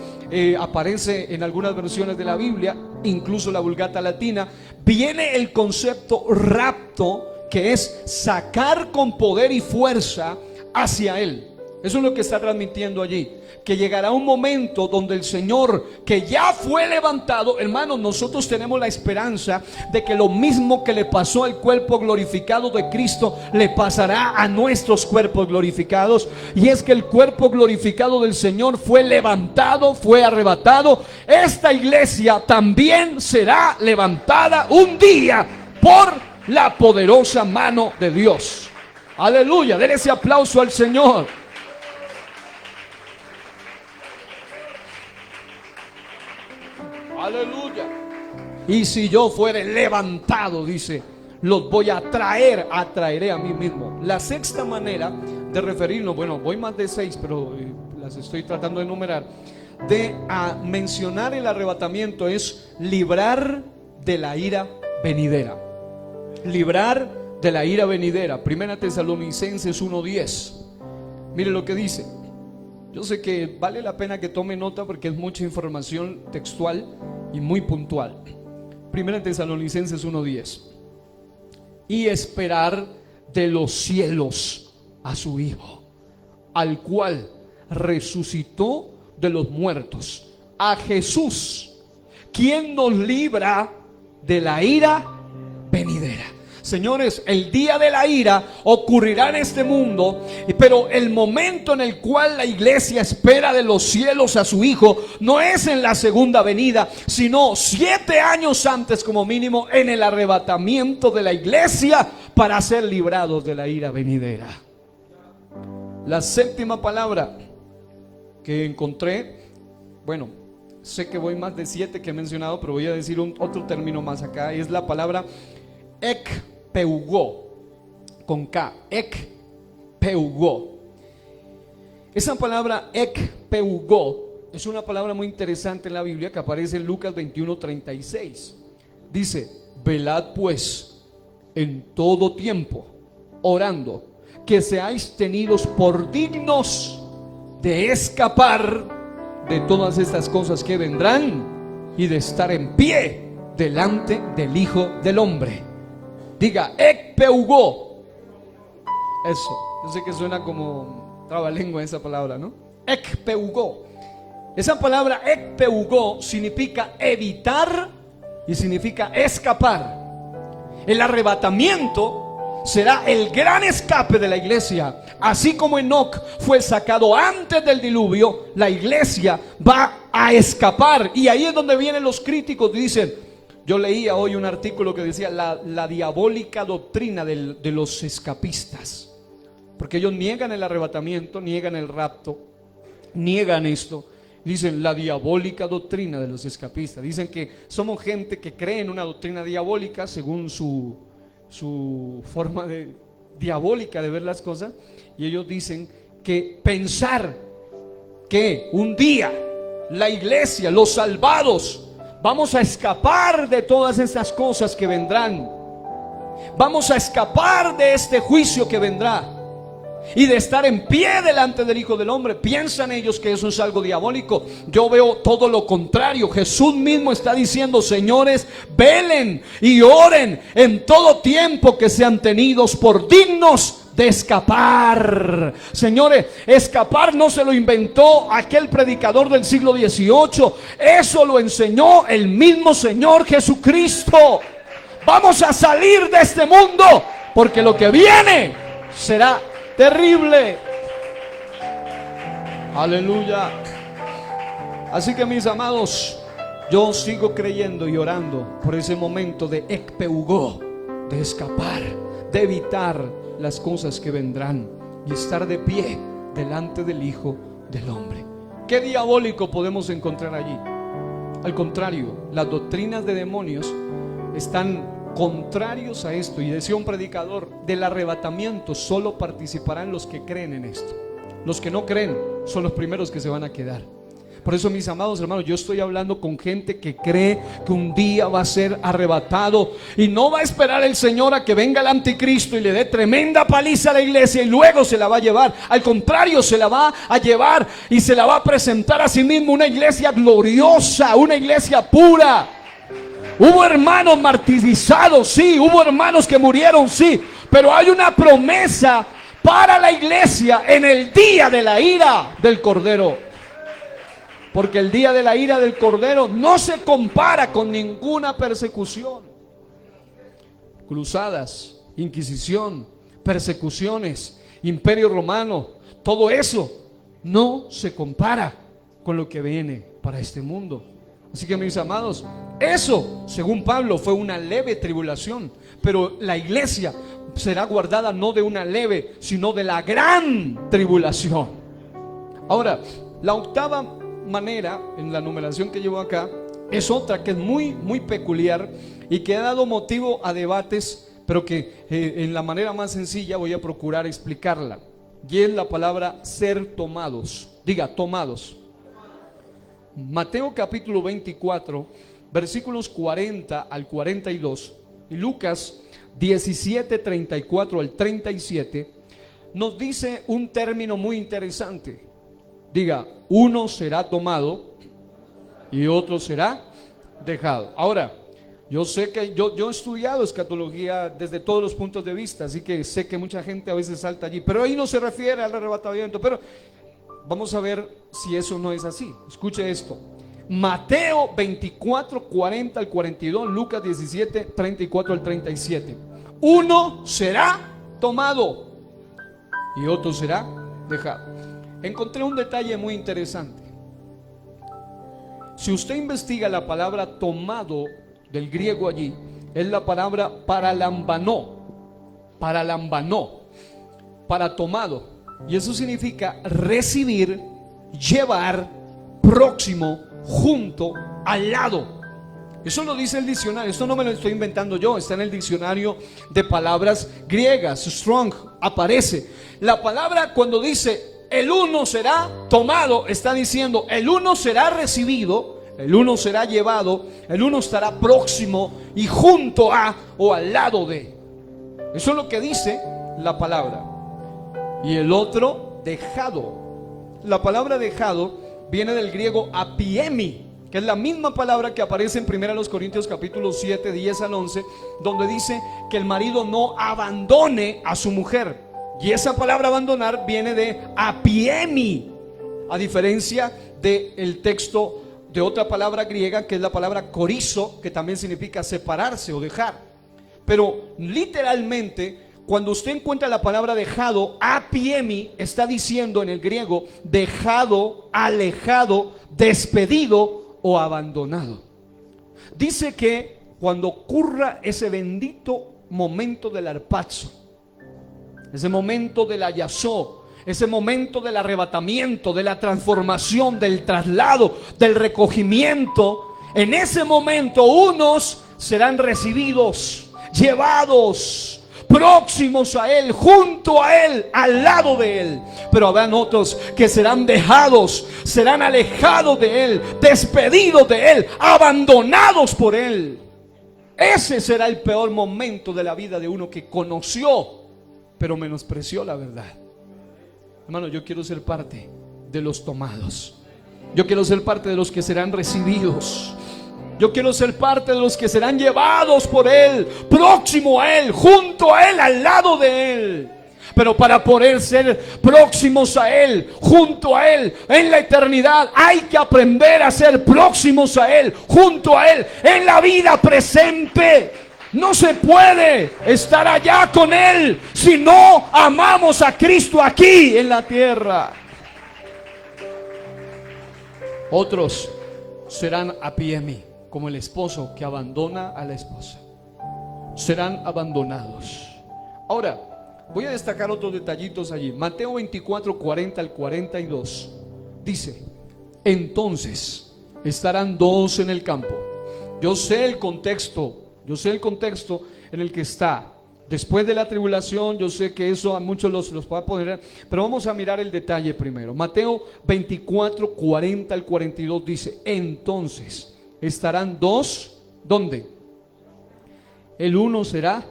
aparece en algunas versiones de la Biblia, incluso la Vulgata Latina. Viene el concepto rapto, que es sacar con poder y fuerza hacia Él. Eso es lo que está transmitiendo allí, que llegará un momento donde el Señor, que ya fue levantado, hermanos, nosotros tenemos la esperanza de que lo mismo que le pasó al cuerpo glorificado de Cristo, le pasará a nuestros cuerpos glorificados. Y es que el cuerpo glorificado del Señor fue levantado, fue arrebatado. Esta iglesia también será levantada un día por la poderosa mano de Dios. Aleluya, denle ese aplauso al Señor. Aleluya. Y si yo fuere levantado, dice, los voy a traer, atraeré a mí mismo. La sexta manera de referirnos, bueno, voy más de 6, pero las estoy tratando de enumerar, de mencionar el arrebatamiento, es librar de la ira venidera. Librar de la ira venidera. Primera Tesalonicenses 1:10. Mire lo que dice. Yo sé que vale la pena que tome nota porque es mucha información textual y muy puntual. Primera Tesalonicenses 1:10. Y esperar de los cielos a su Hijo, al cual resucitó de los muertos, a Jesús, quien nos libra de la ira venidera. Señores, el día de la ira ocurrirá en este mundo, pero el momento en el cual la iglesia espera de los cielos a su Hijo no es en la segunda venida, sino 7 años antes como mínimo, en el arrebatamiento de la iglesia, para ser librados de la ira venidera. La séptima palabra que encontré, bueno, sé que voy más de 7 que he mencionado, pero voy a decir otro término más acá, es la palabra ekpeugó, con K, ekpeugó. Esa palabra ekpeugó es una palabra muy interesante en la Biblia que aparece en Lucas 21:36. Dice: velad pues en todo tiempo, orando, que seáis tenidos por dignos de escapar de todas estas cosas que vendrán y de estar en pie delante del Hijo del Hombre. Diga, ekpeugó. Eso, yo sé que suena como trabalengua esa palabra, ¿no? Ekpeugó. Esa palabra ekpeugó significa evitar y significa escapar. El arrebatamiento será el gran escape de la iglesia. Así como Enoc fue sacado antes del diluvio, la iglesia va a escapar. Y ahí es donde vienen los críticos. Dicen, yo leía hoy un artículo que decía la diabólica doctrina de los escapistas. Porque ellos niegan el arrebatamiento, niegan el rapto, niegan esto. Dicen la diabólica doctrina de los escapistas. Dicen que somos gente que cree en una doctrina diabólica según su forma diabólica de ver las cosas. Y ellos dicen que pensar que un día la iglesia, los salvados, vamos a escapar de todas estas cosas que vendrán. Vamos a escapar de este juicio que vendrá y de estar en pie delante del Hijo del Hombre. Piensan ellos que eso es algo diabólico. Yo veo todo lo contrario. Jesús mismo está diciendo, señores, velen y oren en todo tiempo, que sean tenidos por dignos de escapar. Señores, escapar no se lo inventó aquel predicador del siglo XVIII. Eso lo enseñó el mismo Señor Jesucristo. Vamos a salir de este mundo, porque lo que viene será terrible. Aleluya. Así que, mis amados, yo sigo creyendo y orando por ese momento de ekpeugó, de escapar, de evitar las cosas que vendrán y estar de pie delante del Hijo del Hombre. ¿Qué diabólico podemos encontrar allí? Al contrario, las doctrinas de demonios están contrarios a esto. Y decía un predicador, del arrebatamiento solo participarán los que creen en esto. Los que no creen son los primeros que se van a quedar. Por eso, mis amados hermanos, yo estoy hablando con gente que cree que un día va a ser arrebatado, y no va a esperar el Señor a que venga el anticristo y le dé tremenda paliza a la iglesia y luego se la va a llevar. Al contrario, se la va a llevar y se la va a presentar a sí mismo, una iglesia gloriosa, una iglesia pura. Hubo hermanos martirizados, sí, hubo hermanos que murieron, sí, pero hay una promesa para la iglesia en el día de la ira del Cordero. Porque el día de la ira del Cordero no se compara con ninguna persecución. Cruzadas, Inquisición, persecuciones, Imperio Romano, todo eso no se compara con lo que viene para este mundo. Así que, mis amados, eso, según Pablo, fue una leve tribulación, pero la iglesia será guardada no de una leve, sino de la gran tribulación. Ahora, la octava manera en la numeración que llevo acá es otra que es muy peculiar y que ha dado motivo a debates, pero que en la manera más sencilla voy a procurar explicarla. Y es la palabra ser tomados. Diga, tomados. Mateo capítulo 24, versículos 40 al 42, y Lucas 17, 34 al 37, nos dice un término muy interesante. Diga, uno será tomado y otro será dejado. Ahora, yo sé que yo he estudiado escatología desde todos los puntos de vista, así que sé que mucha gente a veces salta allí, pero ahí no se refiere al arrebatamiento. Pero vamos a ver si eso no es así. Escuche esto: Mateo 24, 40 al 42, Lucas 17, 34 al 37. Uno será tomado y otro será dejado. Encontré un detalle muy interesante. Si usted investiga la palabra tomado del griego allí, es la palabra paralambanó, para tomado. Y eso significa recibir, llevar, próximo, junto, al lado. Eso lo dice el diccionario, esto no me lo estoy inventando yo, está en el diccionario de palabras griegas, Strong, aparece. La palabra cuando dice el uno será tomado, está diciendo el uno será recibido, el uno será llevado, el uno estará próximo y junto a o al lado de. Eso es lo que dice la palabra. Y el otro, dejado. La palabra dejado viene del griego apiemi, que es la misma palabra que aparece en 1 Corintios capítulo 7, 10 al 11, donde dice que el marido no abandone a su mujer. Y esa palabra abandonar viene de apiemi, a diferencia del texto de otra palabra griega que es la palabra corizo, que también significa separarse o dejar. Pero literalmente, cuando usted encuentra la palabra dejado, apiemi, está diciendo en el griego dejado, alejado, despedido o abandonado. Dice que cuando ocurra ese bendito momento del arpazo, ese momento del ayazó, ese momento del arrebatamiento, de la transformación, del traslado, del recogimiento, en ese momento unos serán recibidos, llevados, próximos a Él, junto a Él, al lado de Él. Pero habrán otros que serán dejados, serán alejados de Él, despedidos de Él, abandonados por Él. Ese será el peor momento de la vida de uno que conoció, pero menospreció la verdad. Hermano, yo quiero ser parte de los tomados. Yo quiero ser parte de los que serán recibidos. Yo quiero ser parte de los que serán llevados por Él, próximo a Él, junto a Él, al lado de Él. Pero para poder ser próximos a Él, junto a Él, en la eternidad, hay que aprender a ser próximos a Él, junto a Él, en la vida presente. No se puede estar allá con Él si no amamos a Cristo aquí en la tierra. Otros serán apiemi, como el esposo que abandona a la esposa. Serán abandonados. Ahora, voy a destacar otros detallitos allí. Mateo 24, 40 al 42. Dice: entonces estarán dos en el campo. Yo sé el contexto en el que está. Después de la tribulación, yo sé que eso a muchos los va a poner, pero vamos a mirar el detalle primero. Mateo 24, 40 al 42 dice: entonces estarán dos, ¿dónde? El uno será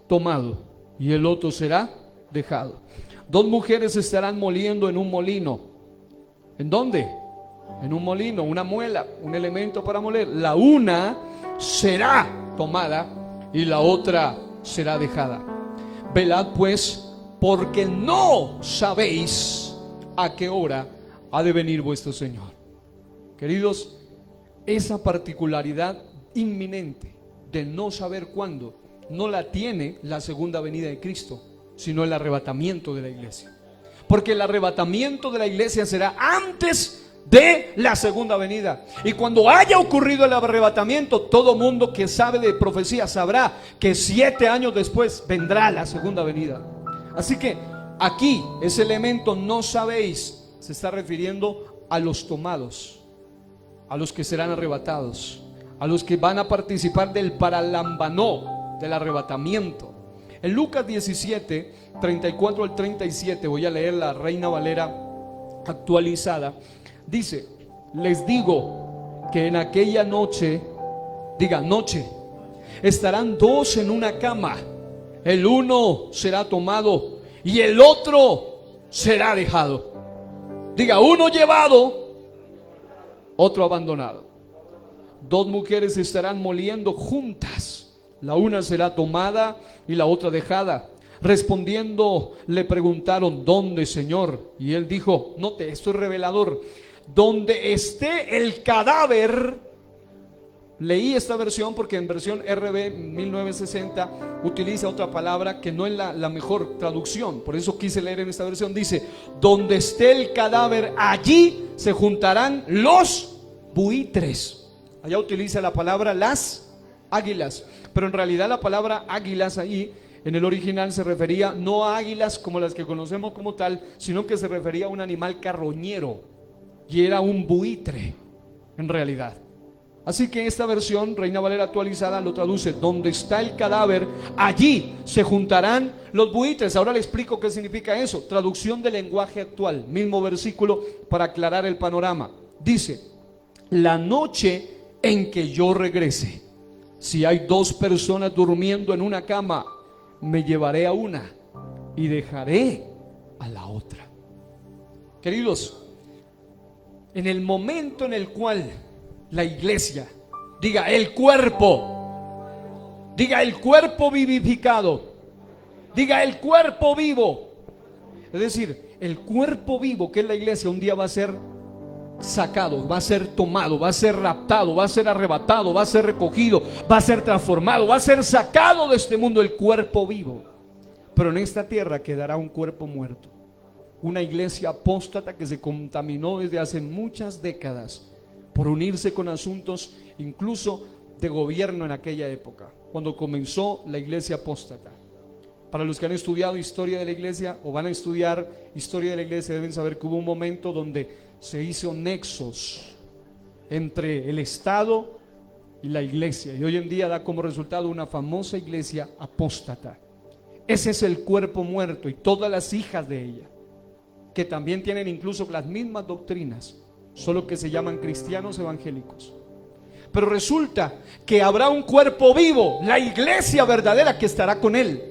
tomado y el otro será dejado. Dos mujeres estarán moliendo en un molino. ¿En dónde? En un molino, una muela, un elemento para moler. La una será tomada y la otra será dejada. Velad pues, porque no sabéis a qué hora ha de venir vuestro Señor. Queridos, esa particularidad inminente de no saber cuándo no la tiene la segunda venida de Cristo, sino el arrebatamiento de la iglesia. Porque el arrebatamiento de la iglesia será antes de la segunda venida. Y cuando haya ocurrido el arrebatamiento, todo mundo que sabe de profecía sabrá que 7 años después vendrá la segunda venida. Así que aquí ese elemento no sabéis se está refiriendo a los tomados, a los que serán arrebatados, a los que van a participar del paralambanó, del arrebatamiento. En Lucas 17, 34 al 37, voy a leer la Reina Valera actualizada. Dice: les digo que en aquella noche, diga noche, estarán dos en una cama. El uno será tomado y el otro será dejado. Diga, uno llevado, otro abandonado. Dos mujeres estarán moliendo juntas. La una será tomada y la otra dejada. Respondiendo, le preguntaron: ¿dónde, Señor? Y él dijo, note, esto es revelador: donde esté el cadáver. Leí esta versión porque en versión RB 1960 utiliza otra palabra que no es la mejor traducción. Por eso quise leer en esta versión. Dice: donde esté el cadáver, allí se juntarán los buitres. Allá utiliza la palabra las águilas, pero en realidad la palabra águilas ahí en el original se refería no a águilas como las que conocemos como tal, sino que se refería a un animal carroñero, y era un buitre en realidad. Así que esta versión, Reina Valera actualizada, lo traduce: donde está el cadáver, allí se juntarán los buitres. Ahora le explico qué significa eso. Traducción del lenguaje actual, mismo versículo para aclarar el panorama. Dice: la noche en que yo regrese, si hay dos personas durmiendo en una cama, me llevaré a una y dejaré a la otra. Queridos, en el momento en el cual la iglesia, diga el cuerpo vivificado, diga el cuerpo vivo, Es decir, el cuerpo vivo que es la iglesia un día va a ser sacado, va a ser tomado, va a ser raptado, va a ser arrebatado, va a ser recogido, va a ser transformado, va a ser sacado de este mundo el cuerpo vivo. Pero en esta tierra quedará un cuerpo muerto, una iglesia apóstata que se contaminó desde hace muchas décadas por unirse con asuntos incluso de gobierno en aquella época, cuando comenzó la iglesia apóstata. Para los que han estudiado historia de la iglesia o van a estudiar historia de la iglesia, deben saber que hubo un momento donde se hizo nexos entre el Estado y la iglesia, y hoy en día da como resultado una famosa iglesia apóstata. Ese es el cuerpo muerto y todas las hijas de ella, que también tienen incluso las mismas doctrinas, solo que se llaman cristianos evangélicos. Pero resulta que habrá un cuerpo vivo, la iglesia verdadera, que estará con él.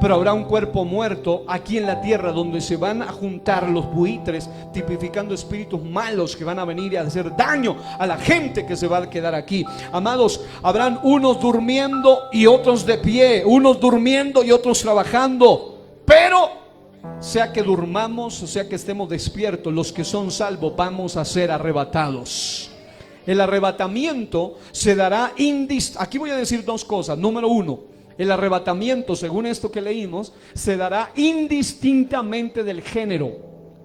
Pero habrá un cuerpo muerto aquí en la tierra, donde se van a juntar los buitres, tipificando espíritus malos que van a venir a hacer daño a la gente que se va a quedar aquí. Amados, habrán unos durmiendo y otros de pie, unos durmiendo y otros trabajando. Pero sea que durmamos o sea que estemos despiertos, los que son salvos vamos a ser arrebatados. El arrebatamiento se dará aquí voy a decir dos cosas. Número uno, el arrebatamiento, según esto que leímos, se dará indistintamente del género.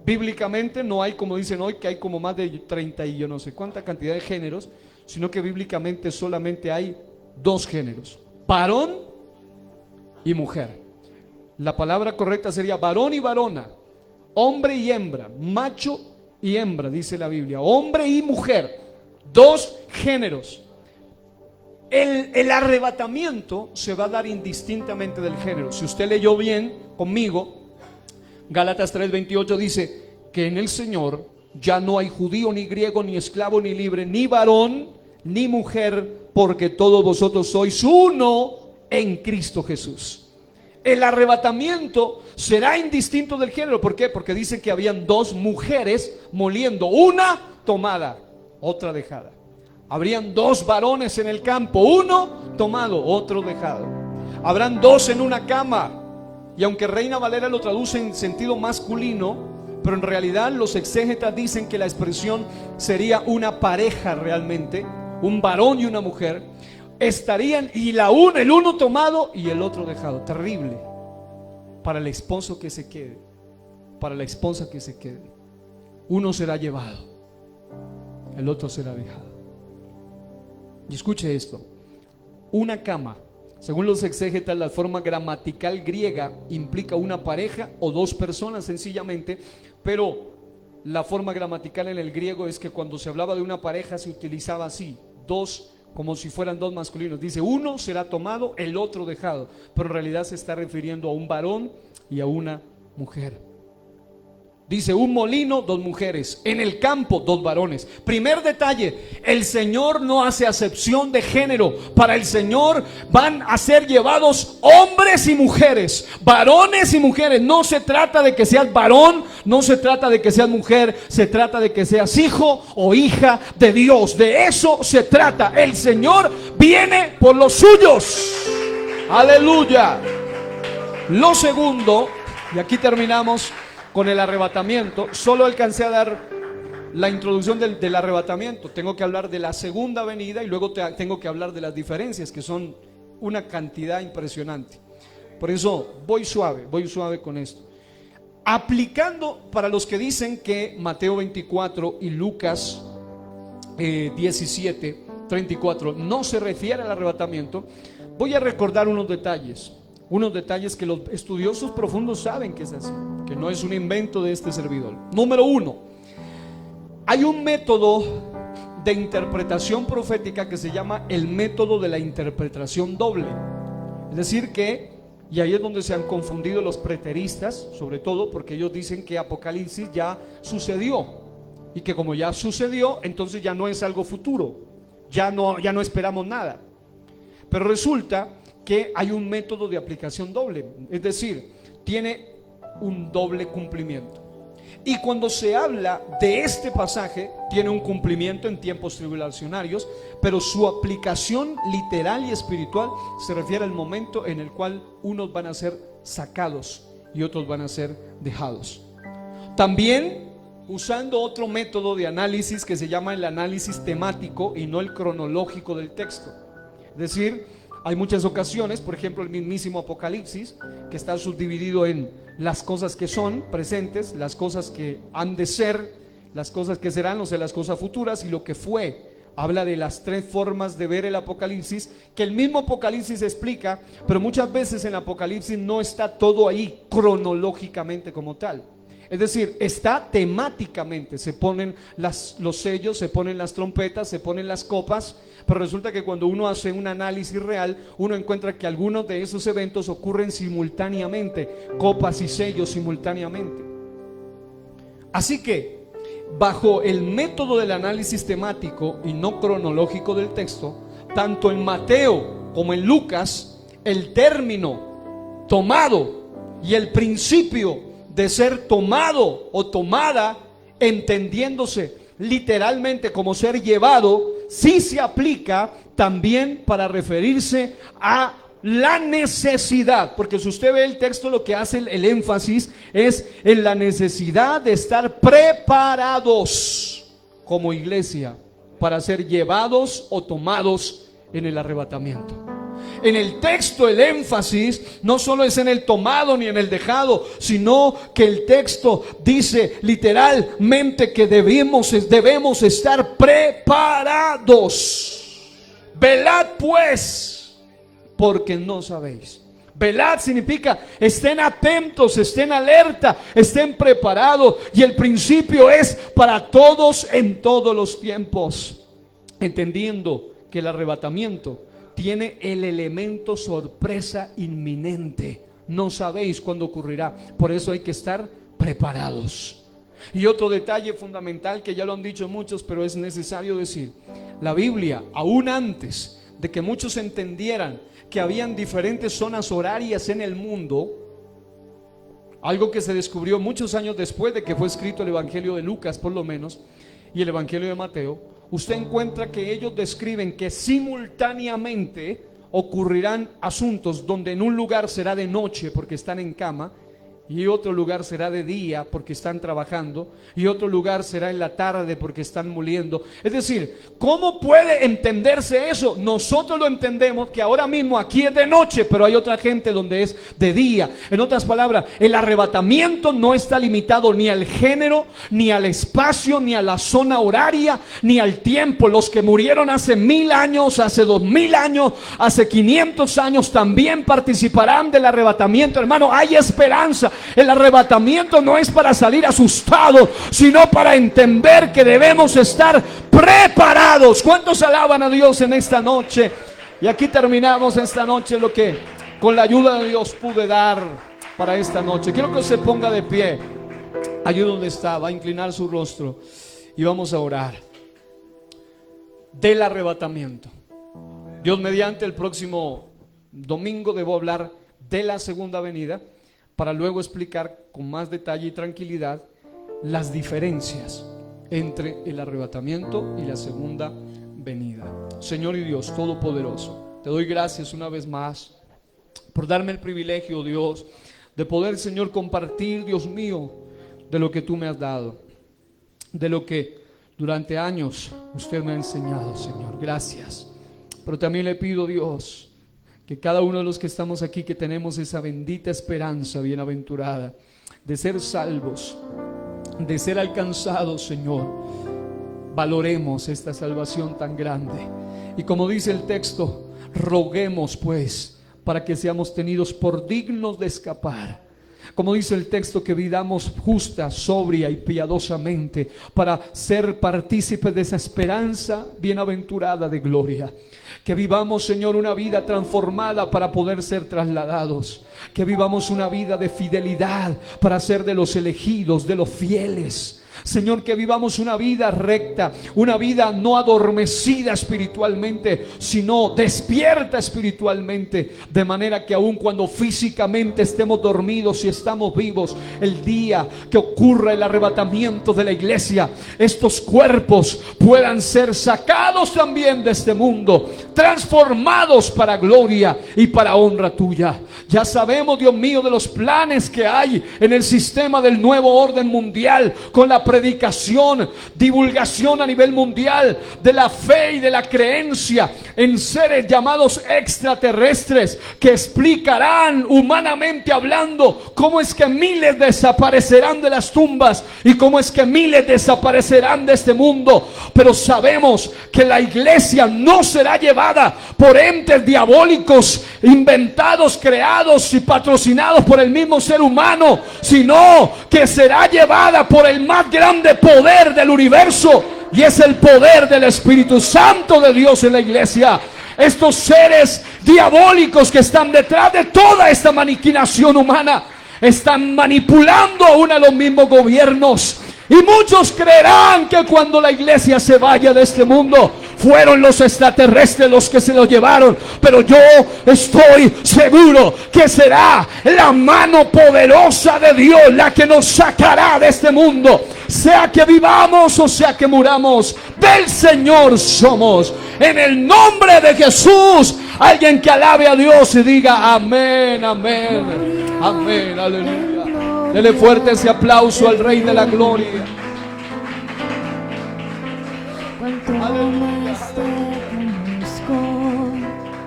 Bíblicamente no hay, como dicen hoy, que hay como más de 30 y yo no sé cuánta cantidad de géneros, sino que bíblicamente solamente hay dos géneros: varón y mujer. La palabra correcta sería varón y varona, hombre y hembra, macho y hembra, dice la Biblia, hombre y mujer, dos géneros. El arrebatamiento se va a dar indistintamente del género. Si usted leyó bien conmigo, Gálatas 3:28 dice que en el Señor ya no hay judío ni griego, ni esclavo ni libre, ni varón ni mujer, porque todos vosotros sois uno en Cristo Jesús. El arrebatamiento será indistinto del género. ¿Por qué? Porque dice que habían dos mujeres moliendo, una tomada, otra dejada. Habrían dos varones en el campo, uno tomado, otro dejado. Habrán dos en una cama. Y aunque Reina Valera lo traduce en sentido masculino, pero en realidad los exégetas dicen que la expresión sería una pareja realmente, un varón y una mujer. Estarían el uno tomado y el otro dejado. Terrible para el esposo que se quede, para la esposa que se quede. Uno será llevado, el otro será dejado. Y escuche esto: una cama, según los exégetas, la forma gramatical griega implica una pareja o dos personas sencillamente, pero la forma gramatical en el griego es que cuando se hablaba de una pareja se utilizaba así, dos, como si fueran dos masculinos. Dice, uno será tomado, el otro dejado, pero en realidad se está refiriendo a un varón y a una mujer. Dice, un molino, dos mujeres. En el campo, dos varones. Primer detalle: el Señor no hace acepción de género. Para el Señor van a ser llevados hombres y mujeres, varones y mujeres. No se trata de que seas varón, no se trata de que seas mujer, se trata de que seas hijo o hija de Dios. De eso se trata. El Señor viene por los suyos. Aleluya. Lo segundo, y aquí terminamos con el arrebatamiento. Solo alcancé a dar la introducción del arrebatamiento. Tengo que hablar de la segunda venida y luego tengo que hablar de las diferencias, que son una cantidad impresionante. Por eso voy suave con esto. Aplicando para los que dicen que Mateo 24 y Lucas 17:34 no se refiere al arrebatamiento, voy a recordar unos detalles que los estudiosos profundos saben que es así, que no es un invento de este servidor. Número uno, hay un método de interpretación profética que se llama el método de la interpretación doble. Es decir que, y ahí es donde se han confundido los preteristas, sobre todo porque ellos dicen que Apocalipsis ya sucedió, y que como ya sucedió, entonces ya no es algo futuro, ya no esperamos nada. Pero resulta que hay un método de aplicación doble, es decir, tiene un doble cumplimiento. Y cuando se habla de este pasaje, tiene un cumplimiento en tiempos tribulacionarios, pero su aplicación literal y espiritual se refiere al momento en el cual unos van a ser sacados y otros van a ser dejados. También usando otro método de análisis que se llama el análisis temático y no el cronológico del texto. Es decir, hay muchas ocasiones, por ejemplo el mismísimo Apocalipsis, que está subdividido en las cosas que son presentes, las cosas que han de ser, las cosas que serán, o sea, las cosas futuras y lo que fue. Habla de las tres formas de ver el Apocalipsis, que el mismo Apocalipsis explica, pero muchas veces en el Apocalipsis no está todo ahí cronológicamente como tal. Es decir, está temáticamente, se ponen los sellos, se ponen las trompetas, se ponen las copas, pero resulta que cuando uno hace un análisis real, uno encuentra que algunos de esos eventos ocurren simultáneamente, copas y sellos simultáneamente. Así que, bajo el método del análisis temático y no cronológico del texto, tanto en Mateo como en Lucas, el término tomado y el principio de ser tomado o tomada, entendiéndose literalmente como ser llevado, sí se aplica también para referirse a la necesidad, porque si usted ve el texto, lo que hace el énfasis es en la necesidad de estar preparados como iglesia para ser llevados o tomados en el arrebatamiento. En el texto el énfasis no solo es en el tomado ni en el dejado, sino que el texto dice literalmente que debemos estar preparados. Velad pues, porque no sabéis. Velad significa estén atentos, estén alerta, estén preparados. Y el principio es para todos en todos los tiempos, entendiendo que el arrebatamiento tiene el elemento sorpresa inminente. No sabéis cuándo ocurrirá, por eso hay que estar preparados. Y otro detalle fundamental que ya lo han dicho muchos, pero es necesario decir: la Biblia, aún antes de que muchos entendieran que habían diferentes zonas horarias en el mundo, algo que se descubrió muchos años después de que fue escrito el Evangelio de Lucas por lo menos, y el Evangelio de Mateo, usted encuentra que ellos describen que simultáneamente ocurrirán asuntos donde en un lugar será de noche porque están en cama, y otro lugar será de día porque están trabajando, y otro lugar será en la tarde porque están moliendo. Es decir, ¿cómo puede entenderse eso? Nosotros lo entendemos que ahora mismo aquí es de noche, pero hay otra gente donde es de día. En otras palabras, el arrebatamiento no está limitado ni al género, ni al espacio, ni a la zona horaria, ni al tiempo. Los que murieron hace 1000 años, hace 2000 años, hace 500 años también participarán del arrebatamiento. Hermano, hay esperanza. El arrebatamiento no es para salir asustados, sino para entender que debemos estar preparados. ¿Cuántos alaban a Dios en esta noche? Y aquí terminamos esta noche lo que con la ayuda de Dios pude dar para esta noche. Quiero que se ponga de pie. Allí donde está, va a inclinar su rostro y vamos a orar del arrebatamiento. Dios mediante, el próximo domingo debo hablar de la segunda venida, para luego explicar con más detalle y tranquilidad las diferencias entre el arrebatamiento y la segunda venida. Señor y Dios Todopoderoso, te doy gracias una vez más por darme el privilegio, Dios, de poder, Señor, compartir, Dios mío, de lo que tú me has dado, de lo que durante años usted me ha enseñado, Señor. Gracias. Pero también le pido, Dios, que cada uno de los que estamos aquí, que tenemos esa bendita esperanza bienaventurada de ser salvos, de ser alcanzados, Señor, valoremos esta salvación tan grande. Y como dice el texto, roguemos pues para que seamos tenidos por dignos de escapar. Como dice el texto, que vivamos justa, sobria y piadosamente para ser partícipes de esa esperanza bienaventurada de gloria. Que vivamos, Señor, una vida transformada para poder ser trasladados. Que vivamos una vida de fidelidad para ser de los elegidos, de los fieles. Señor, que vivamos una vida recta, una vida no adormecida espiritualmente, sino despierta espiritualmente, de manera que aun cuando físicamente estemos dormidos y estamos vivos, el día que ocurra el arrebatamiento de la iglesia, estos cuerpos puedan ser sacados también de este mundo, transformados para gloria y para honra tuya. Ya sabemos, Dios mío, de los planes que hay en el sistema del nuevo orden mundial, con la predicación, divulgación a nivel mundial de la fe y de la creencia en seres llamados extraterrestres, que explicarán, humanamente hablando, cómo es que miles desaparecerán de las tumbas y cómo es que miles desaparecerán de este mundo. Pero sabemos que la iglesia no será llevada por entes diabólicos, inventados, creados y patrocinados por el mismo ser humano, sino que será llevada por el más grande poder del universo, y es el poder del Espíritu Santo de Dios en la iglesia. Estos seres diabólicos que están detrás de toda esta maquinación humana están manipulando aún a los mismos gobiernos. Y muchos creerán que cuando la iglesia se vaya de este mundo, fueron los extraterrestres los que se lo llevaron. Pero yo estoy seguro que será la mano poderosa de Dios la que nos sacará de este mundo. Sea que vivamos o sea que muramos, del Señor somos. En el nombre de Jesús, alguien que alabe a Dios y diga amén, amén, amén, aleluya. Dele fuerte ese aplauso al Rey de la Gloria. Cuanto más te conozco,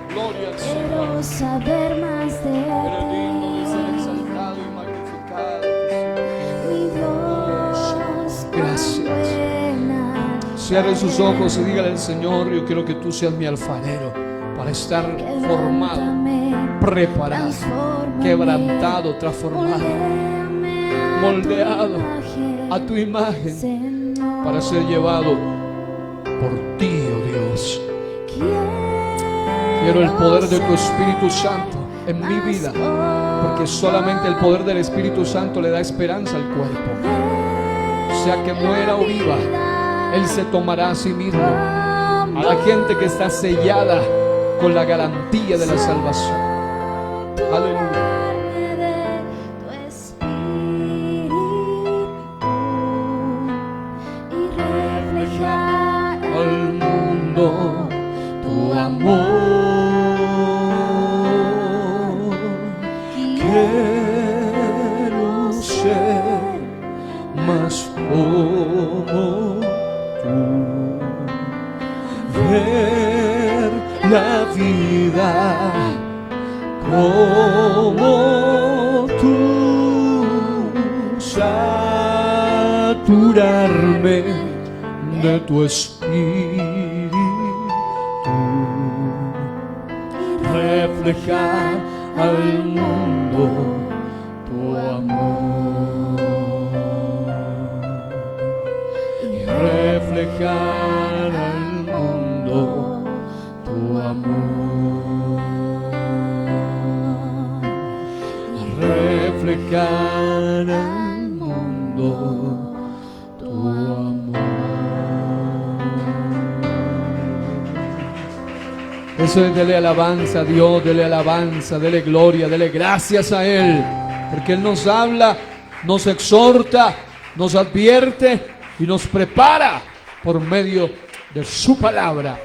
Gloria al quiero Señor. saber más de Eres digno de ser ti, exaltado y magnificado. mi Dios. Gracias. Buena. Cierre sus ojos y dígale al Señor: yo quiero que tú seas mi alfarero para estar formado, Quebrántame, preparado, transfórmame, quebrantado, transformado, moldeado a tu imagen, Señor. para ser llevado por ti, oh Dios. Quiero el poder de tu Espíritu Santo en mi vida, porque solamente el poder del Espíritu Santo le da esperanza al cuerpo. Sea que muera o viva, Él se tomará a sí mismo a la gente que está sellada con la garantía de la salvación. Aleluya. Al mundo tu amor, quiero ser más como tú, ver la vida como tú, saturarme de tu espíritu, reflejar al mundo tu amor, y reflejar al mundo tu amor, y reflejar al mundo tu amor. Eso es, dele alabanza a Dios, dele alabanza, dele gloria, dele gracias a Él, porque Él nos habla, nos exhorta, nos advierte y nos prepara por medio de su palabra.